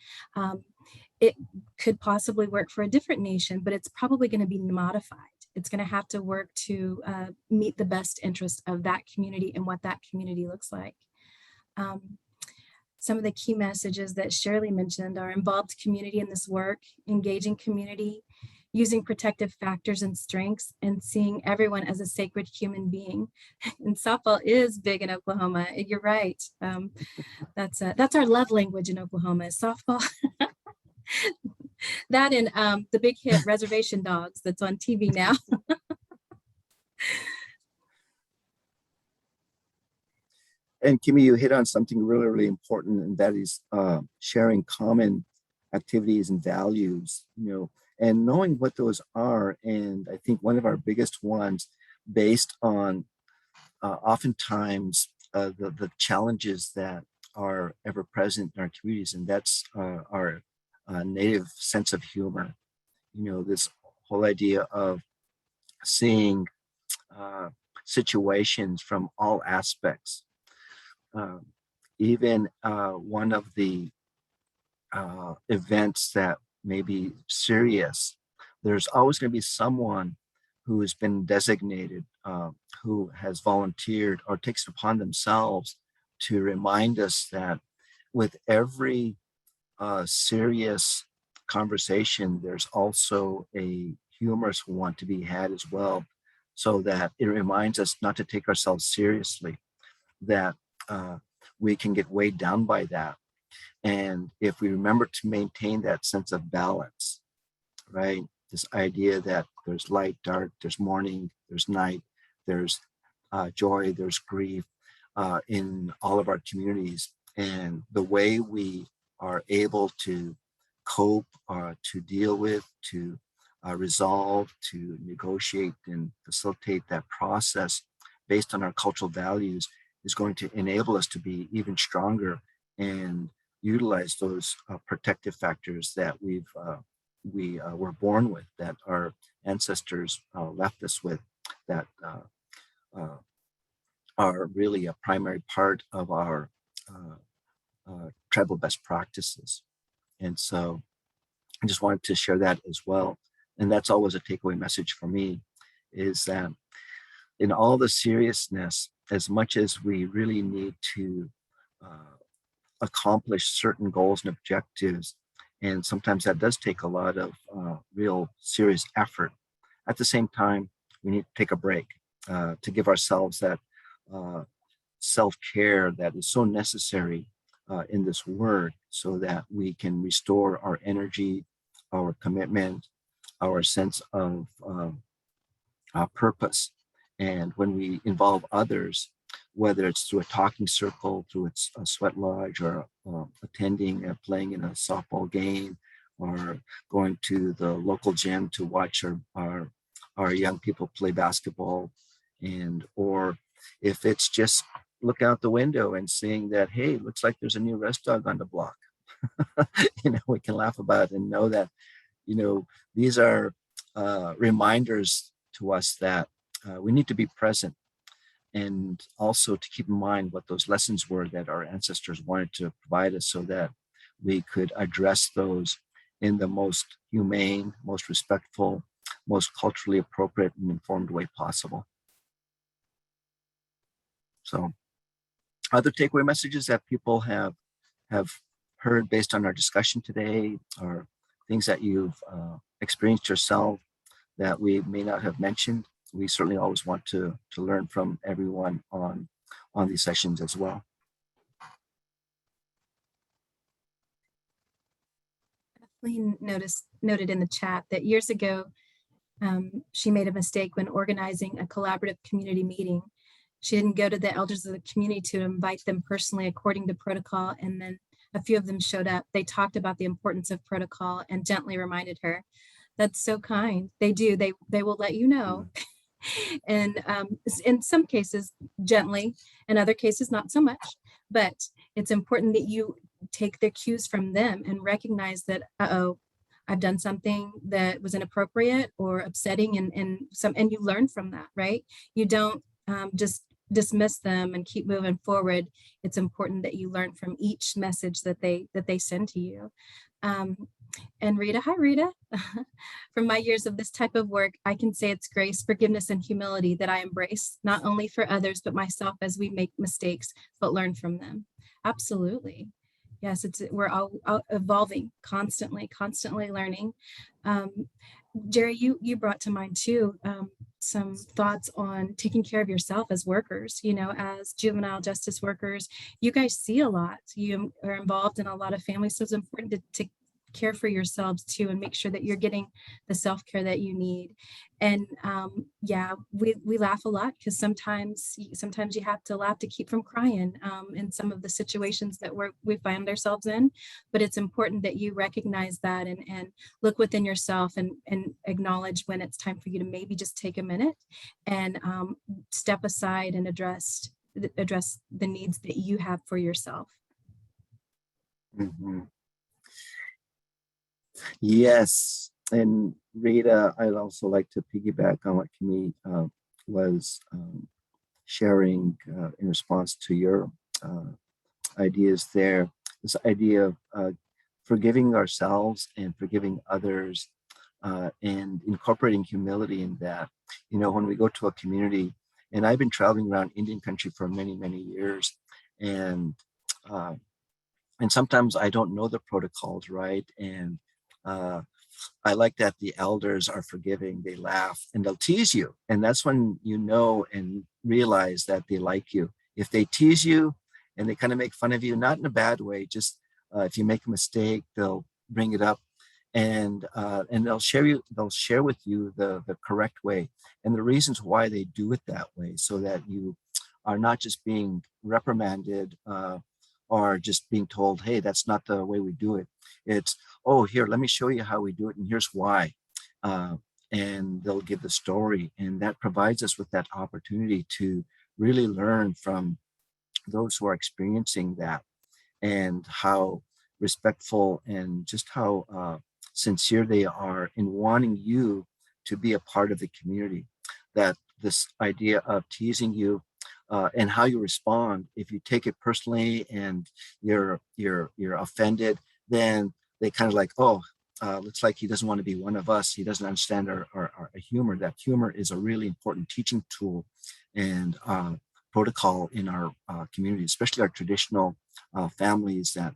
[SPEAKER 1] it could possibly work for a different nation, but it's probably going to be modified. It's going to have to work to meet the best interest of that community and what that community looks like. Some of the key messages that Shirley mentioned are involved community in this work, engaging community, using protective factors and strengths, and seeing everyone as a sacred human being. And softball is big in Oklahoma. You're right. That's our love language in Oklahoma, is softball. That and the big hit Reservation Dogs that's on TV now.
[SPEAKER 2] And Kimee, you hit on something really, really important, and that is sharing common activities and values, and knowing what those are. And I think one of our biggest ones, based on oftentimes the challenges that are ever present in our communities, and that's our native sense of humor. This whole idea of seeing situations from all aspects. Even one of the events that may be serious, there's always going to be someone who has been designated, who has volunteered or takes it upon themselves to remind us that with every serious conversation, there's also a humorous one to be had as well, so that it reminds us not to take ourselves seriously, that we can get weighed down by that. And if we remember to maintain that sense of balance, right? This idea that there's light, dark, there's morning, there's night, there's joy, there's grief in all of our communities. And the way we are able to cope, to deal with, to resolve, to negotiate and facilitate that process based on our cultural values is going to enable us to be even stronger and utilize those protective factors that we were born with, that our ancestors left us with, that are really a primary part of our tribal best practices. And so I just wanted to share that as well. And that's always a takeaway message for me, is that in all the seriousness, as much as we really need to accomplish certain goals and objectives, and sometimes that does take a lot of real serious effort, at the same time, we need to take a break to give ourselves that self-care that is so necessary in this work, so that we can restore our energy, our commitment, our sense of purpose. And when we involve others, whether it's through a talking circle, through a sweat lodge, or attending and playing in a softball game, or going to the local gym to watch our young people play basketball, or if it's just look out the window and seeing that, hey, looks like there's a new rest dog on the block, we can laugh about it and know that, these are reminders to us that we need to be present, and also to keep in mind what those lessons were that our ancestors wanted to provide us, so that we could address those in the most humane, most respectful, most culturally appropriate and informed way possible. So other takeaway messages that people have heard based on our discussion today, or things that you've experienced yourself that we may not have mentioned. We certainly always want to learn from everyone on these sessions as well.
[SPEAKER 1] Kathleen noted in the chat that years ago, she made a mistake when organizing a collaborative community meeting. She didn't go to the elders of the community to invite them personally according to protocol, and then a few of them showed up. They talked about the importance of protocol and gently reminded her. That's so kind. They do. They will let you know. And in some cases, gently, in other cases, not so much. But it's important that you take the cues from them and recognize that, uh-oh, I've done something that was inappropriate or upsetting, and you learn from that, right? You don't just dismiss them and keep moving forward. It's important that you learn from each message that they send to you. And Rita, hi Rita. From my years of this type of work, I can say it's grace, forgiveness, and humility that I embrace, not only for others, but myself as we make mistakes, but learn from them. Absolutely. Yes, we're all evolving constantly learning. Gerry, you brought to mind too some thoughts on taking care of yourself as workers, as juvenile justice workers. You guys see a lot. You are involved in a lot of families, so it's important to care for yourselves too, and make sure that you're getting the self-care that you need. And yeah, we laugh a lot because sometimes you have to laugh to keep from crying in some of the situations that we find ourselves in. But it's important that you recognize that and look within yourself and acknowledge when it's time for you to maybe just take a minute and step aside and address the needs that you have for yourself.
[SPEAKER 2] Mm-hmm. Yes, and Rita, I'd also like to piggyback on what Kimee was sharing in response to your ideas there. This idea of forgiving ourselves and forgiving others and incorporating humility in that. When we go to a community, and I've been traveling around Indian country for many, many years, and sometimes I don't know the protocols, right? And I like that the elders are forgiving, they laugh, and they'll tease you. And that's when you know and realize that they like you. If they tease you and they kind of make fun of you, not in a bad way, just if you make a mistake, they'll bring it up and they'll share with you the correct way and the reasons why they do it that way, so that you are not just being reprimanded or just being told, hey, that's not the way we do it. It's, oh, here, let me show you how we do it, and here's why. And they'll give the story, and that provides us with that opportunity to really learn from those who are experiencing that, and how respectful and just how sincere they are in wanting you to be a part of the community. That this idea of teasing you and how you respond, if you take it personally and you're offended, then they kind of like, oh, looks like he doesn't want to be one of us. He doesn't understand our humor. That humor is a really important teaching tool and protocol in our community, especially our traditional families, that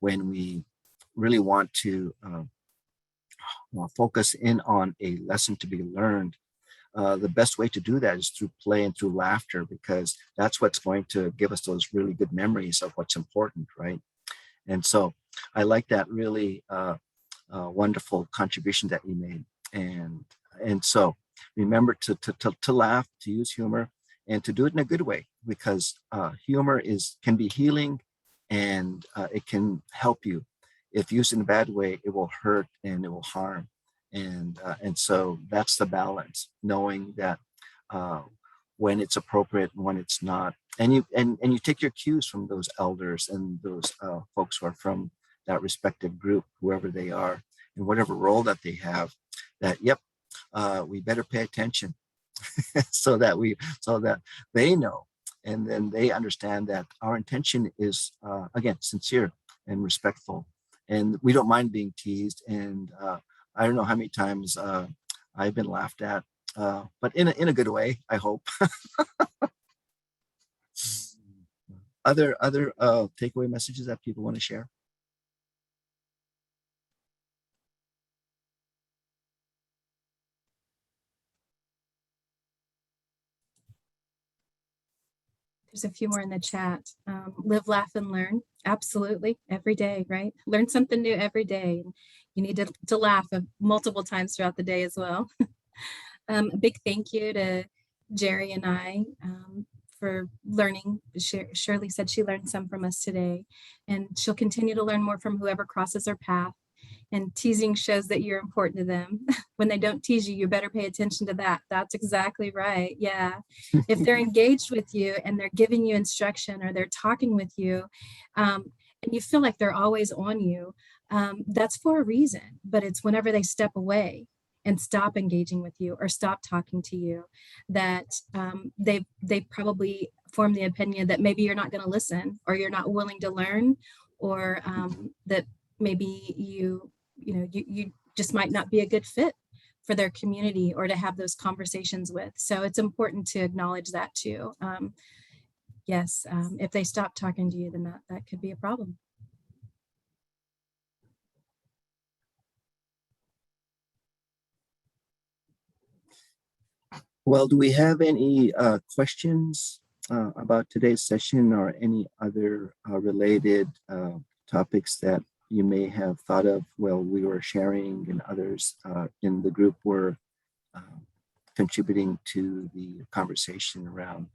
[SPEAKER 2] when we really want to focus in on a lesson to be learned, the best way to do that is through play and through laughter, because that's what's going to give us those really good memories of what's important, right? And so I like that really wonderful contribution that you made. And so remember to laugh, to use humor, and to do it in a good way, because humor can be healing, and it can help you. If used in a bad way, it will hurt and it will harm. And so that's the balance, knowing that when it's appropriate and when it's not. And you take your cues from those elders and those folks who are from that respective group, whoever they are, and whatever role that they have, that, yep, we better pay attention so that they know, and then they understand that our intention is, again, sincere and respectful. And we don't mind being teased, and I don't know how many times I've been laughed at, but in a good way, I hope. Other takeaway messages that people want to share?
[SPEAKER 1] There's a few more in the chat. Live, laugh, and learn. Absolutely. Every day, right? Learn something new every day. You need to laugh multiple times throughout the day as well. A big thank you to Gerry and I for learning. Shirley said she learned some from us today, and she'll continue to learn more from whoever crosses her path. And teasing shows that you're important to them. When they don't tease you, you better pay attention to that. That's exactly right. Yeah. If they're engaged with you and they're giving you instruction or they're talking with you, and you feel like they're always on you, that's for a reason. But it's whenever they step away and stop engaging with you or stop talking to you, that they probably form the opinion that maybe you're not going to listen, or you're not willing to learn, or that maybe you just might not be a good fit for their community or to have those conversations with. So it's important to acknowledge that too. Yes, if they stop talking to you, then that could be a problem.
[SPEAKER 2] Well, do we have any questions about today's session, or any other related topics that you may have thought of while we were sharing, and others in the group were contributing to the conversation around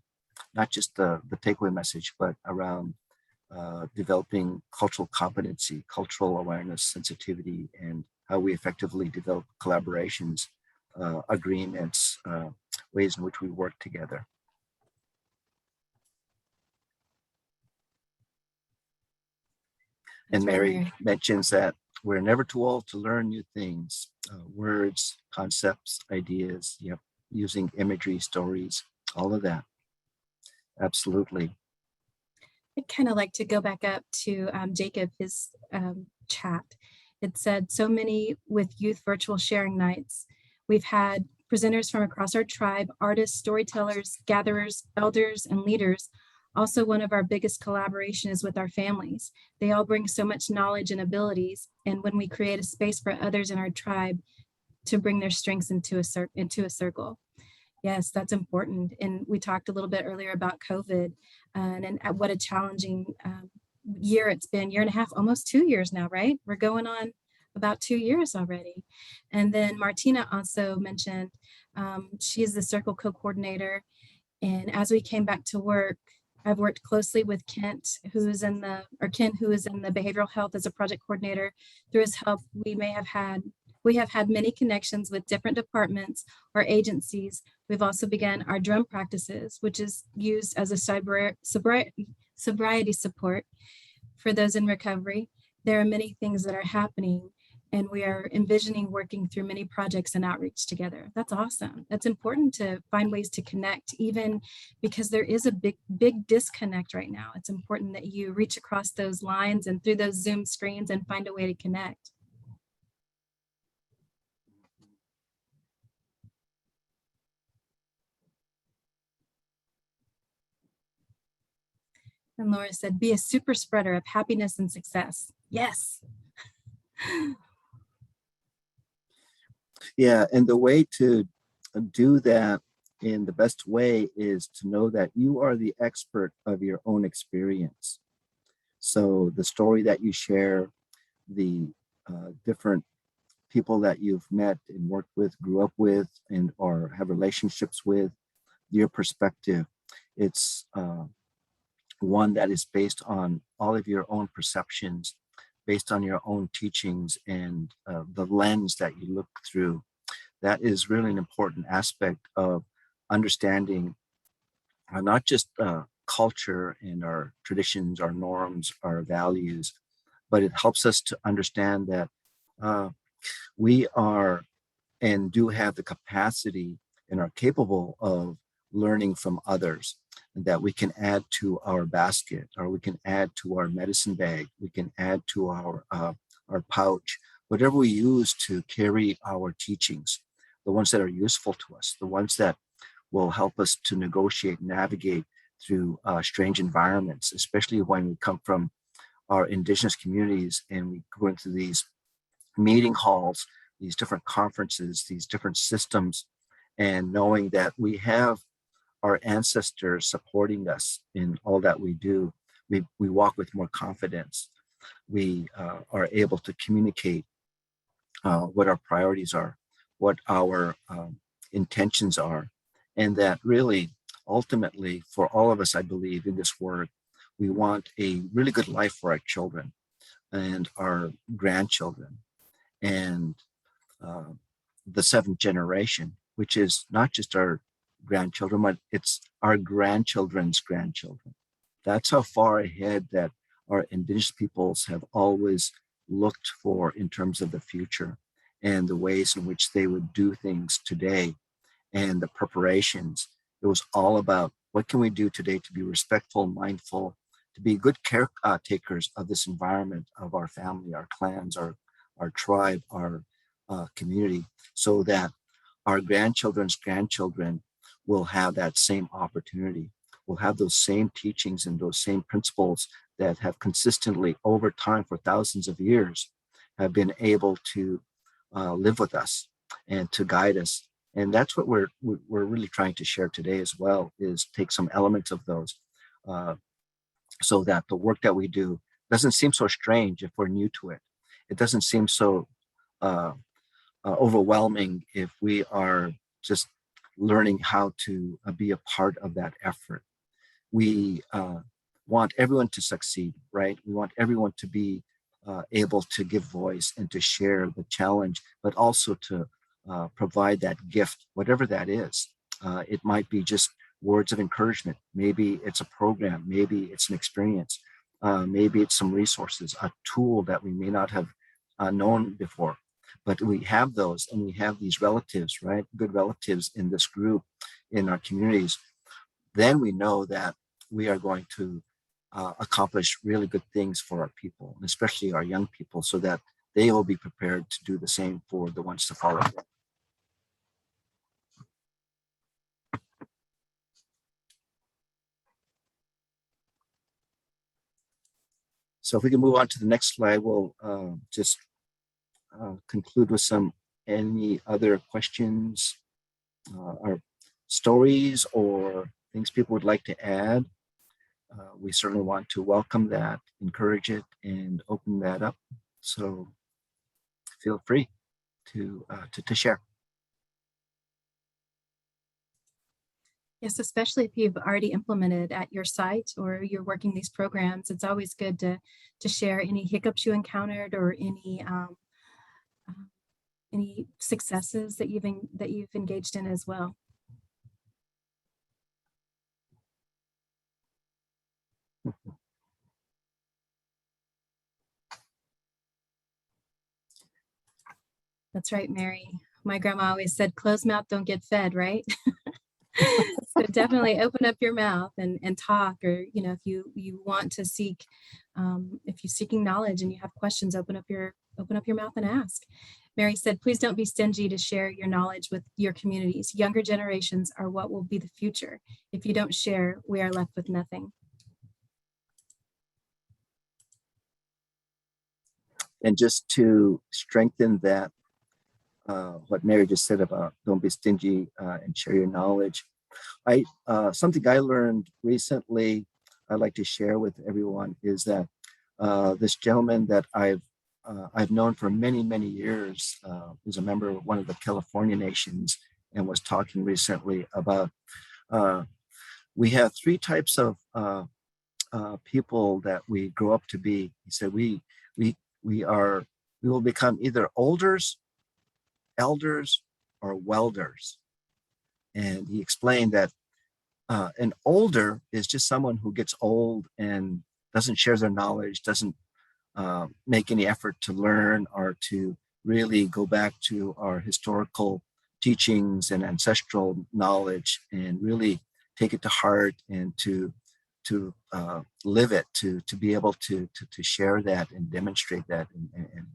[SPEAKER 2] not just the takeaway message, but around developing cultural competency, cultural awareness, sensitivity, and how we effectively develop collaborations, agreements, ways in which we work together. And Mary mentions that we're never too old to learn new things, words, concepts, ideas, using imagery, stories, all of that. Absolutely.
[SPEAKER 1] I'd kind of like to go back up to Jacob, his chat. It said, so many with youth virtual sharing nights. We've had presenters from across our tribe, artists, storytellers, gatherers, elders, and leaders. Also, one of our biggest collaboration is with our families. They all bring so much knowledge and abilities. And when we create a space for others in our tribe to bring their strengths into a circle. Yes, that's important. And we talked a little bit earlier about COVID and what a challenging year it's been, year and a half, almost 2 years now, right? We're going on about 2 years already. And then Martina also mentioned she's the circle co-coordinator. And as we came back to work, I've worked closely with Ken, who is in the behavioral health as a project coordinator. Through his help, we have had many connections with different departments or agencies. We've also begun our drum practices, which is used as a sobriety support for those in recovery. There are many things that are happening, and we are envisioning working through many projects and outreach together. That's awesome. That's important to find ways to connect, even because there is a big disconnect right now. It's important that you reach across those lines and through those Zoom screens and find a way to connect. And Laura said, be a super spreader of happiness and success. Yes.
[SPEAKER 2] Yeah, and the way to do that in the best way is to know that you are the expert of your own experience. So the story that you share, the different people that you've met and worked with, grew up with, and or have relationships with, your perspective, it's one that is based on all of your own perceptions, based on your own teachings, and the lens that you look through. That is really an important aspect of understanding not just culture and our traditions, our norms, our values, but it helps us to understand that we are and do have the capacity and are capable of learning from others, and that we can add to our basket, or we can add to our medicine bag, we can add to our pouch, whatever we use to carry our teachings, the ones that are useful to us, the ones that will help us to negotiate, navigate through strange environments, especially when we come from our indigenous communities and we go into these meeting halls, these different conferences, these different systems, and knowing that we have our ancestors supporting us in all that we do, we walk with more confidence. We are able to communicate what our priorities are, what our intentions are, and that really, ultimately, for all of us, I believe, in this work, we want a really good life for our children and our grandchildren and the seventh generation, which is not just our grandchildren, but it's our grandchildren's grandchildren. That's how far ahead that our indigenous peoples have always looked for in terms of the future and the ways in which they would do things today and the preparations. It was all about what can we do today to be respectful, mindful, to be good caretakers of this environment, of our family, our clans, our tribe, our community, so that our grandchildren's grandchildren will have that same opportunity, will have those same teachings and those same principles that have consistently over time for thousands of years have been able to live with us and to guide us. And that's what we're really trying to share today as well, is take some elements of those so that the work that we do doesn't seem so strange if we're new to it. It doesn't seem so overwhelming if we are just learning how to be a part of that effort. We want everyone to succeed, right? We want everyone to be able to give voice and to share the challenge, but also to provide that gift, whatever that is. It might be just words of encouragement. Maybe it's a program. Maybe it's an experience. Maybe it's some resources, a tool that we may not have known before. But we have those, and we have these relatives, right? Good relatives in this group, in our communities. Then we know that we are going to accomplish really good things for our people, and especially our young people, so that they will be prepared to do the same for the ones to follow them. So if we can move on to the next slide, we'll just conclude with any other questions or stories or things people would like to add. We certainly want to welcome that, encourage it, and open that up. So feel free to share.
[SPEAKER 1] Yes, especially if you've already implemented at your site or you're working these programs, it's always good to share any hiccups you encountered or any successes that you've engaged in as well. That's right, Mary. My grandma always said, closed mouth don't get fed, right? So definitely open up your mouth and talk, or, you know, if you want to seek, if you're seeking knowledge and you have questions, open up your mouth and ask. Mary said, please don't be stingy to share your knowledge with your communities. Younger generations are what will be the future. If you don't share, we are left with nothing.
[SPEAKER 2] And just to strengthen that, what Mary just said about don't be stingy and share your knowledge. Something I learned recently I'd like to share with everyone is that this gentleman that I've known for many, many years is a member of one of the California nations and was talking recently about we have three types of people that we grow up to be. He said we will become either olders, elders, or welders. And he explained that an older is just someone who gets old and doesn't share their knowledge, doesn't make any effort to learn or to really go back to our historical teachings and ancestral knowledge and really take it to heart and to live it, to be able to share that and demonstrate that and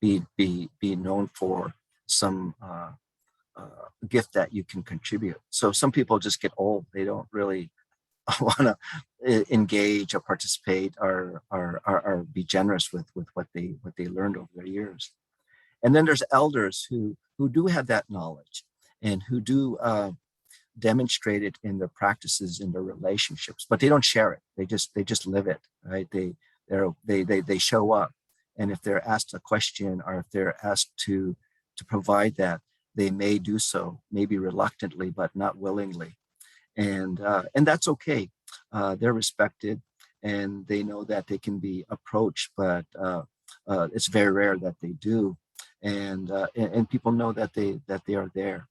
[SPEAKER 2] be known for some gift that you can contribute. So some people just get old; they don't really want to engage or participate or be generous with what they learned over their years. And then there's elders who do have that knowledge and who do demonstrate it in their practices, in their relationships, but they don't share it. They just live it, right? They show up, and if they're asked a question or if they're asked to provide that, they may do so, maybe reluctantly, but not willingly, and that's okay. They're respected, and they know that they can be approached, but it's very rare that they do, and people know that they are there.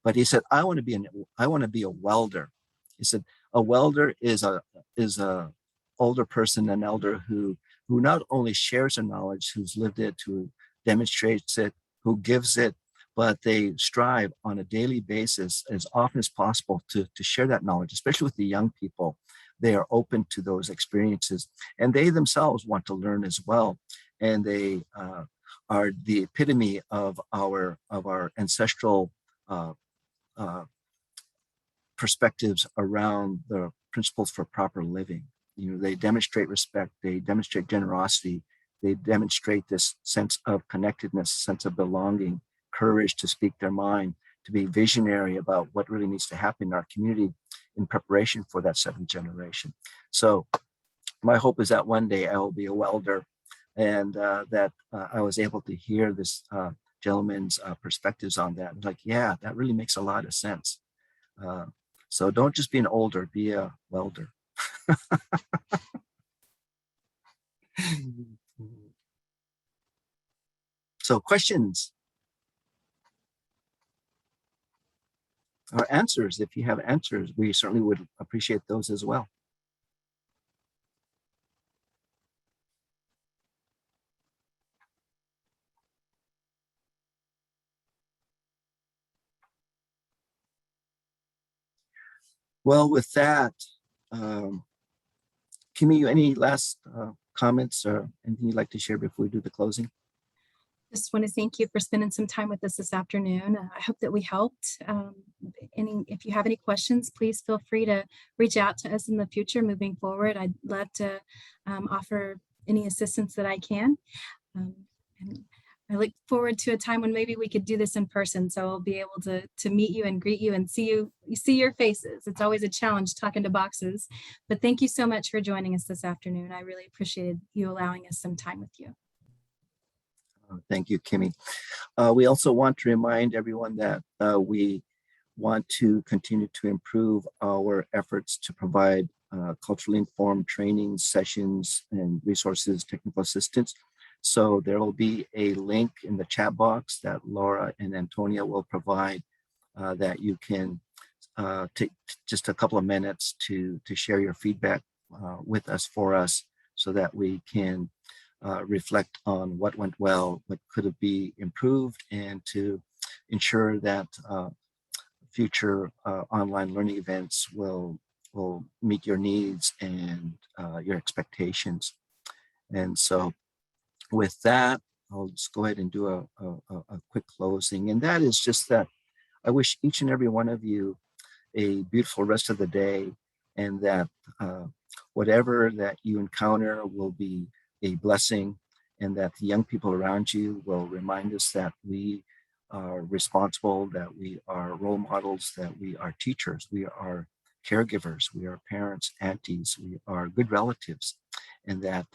[SPEAKER 2] But he said, I want to be a welder. He said, a welder is a older person, an elder who not only shares their knowledge, who's lived it, who demonstrates it, who gives it, but they strive on a daily basis as often as possible to share that knowledge, especially with the young people. They are open to those experiences, and they themselves want to learn as well. And they are the epitome of our ancestral perspectives around the principles for proper living. You know, they demonstrate respect, they demonstrate generosity, they demonstrate this sense of connectedness, sense of belonging, courage to speak their mind, to be visionary about what really needs to happen in our community in preparation for that seventh generation. So my hope is that one day I will be a welder, and that I was able to hear this gentleman's perspectives on that. Like, yeah, that really makes a lot of sense. So don't just be an older, be a welder. So questions or answers, if you have answers, we certainly would appreciate those as well. Well, with that, Kimee, any last comments or anything you'd like to share before we do the closing?
[SPEAKER 1] Just want to thank you for spending some time with us this afternoon. I hope that we helped. If you have any questions, please feel free to reach out to us in the future moving forward. I'd love to offer any assistance that I can. And I look forward to a time when maybe we could do this in person, so I'll be able to meet you and greet you and see your faces. It's always a challenge talking to boxes, but thank you so much for joining us this afternoon. I really appreciated you allowing us some time with you.
[SPEAKER 2] Thank you, Kimee. We also want to remind everyone that we want to continue to improve our efforts to provide culturally informed training sessions and resources, technical assistance. So there will be a link in the chat box that Laura and Antonia will provide that you can take just a couple of minutes to share your feedback with us, for us, so that we can reflect on what went well, what could be improved, and to ensure that future online learning events will meet your needs and your expectations. And so with that, I'll just go ahead and do a quick closing. And that is just that I wish each and every one of you a beautiful rest of the day, and that whatever that you encounter will be a blessing, and that the young people around you will remind us that we are responsible, that we are role models, that we are teachers, we are caregivers, we are parents, aunties, we are good relatives, and that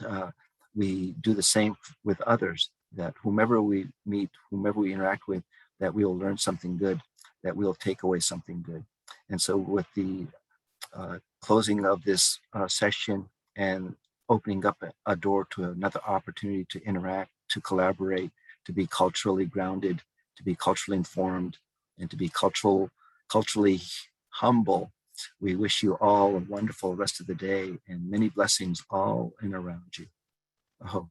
[SPEAKER 2] we do the same with others, that whomever we meet, whomever we interact with, that we will learn something good, that we will take away something good. And so with the closing of this session and opening up a door to another opportunity to interact, to collaborate, to be culturally grounded, to be culturally informed, and to be culturally humble, we wish you all a wonderful rest of the day and many blessings all in around you. Oh.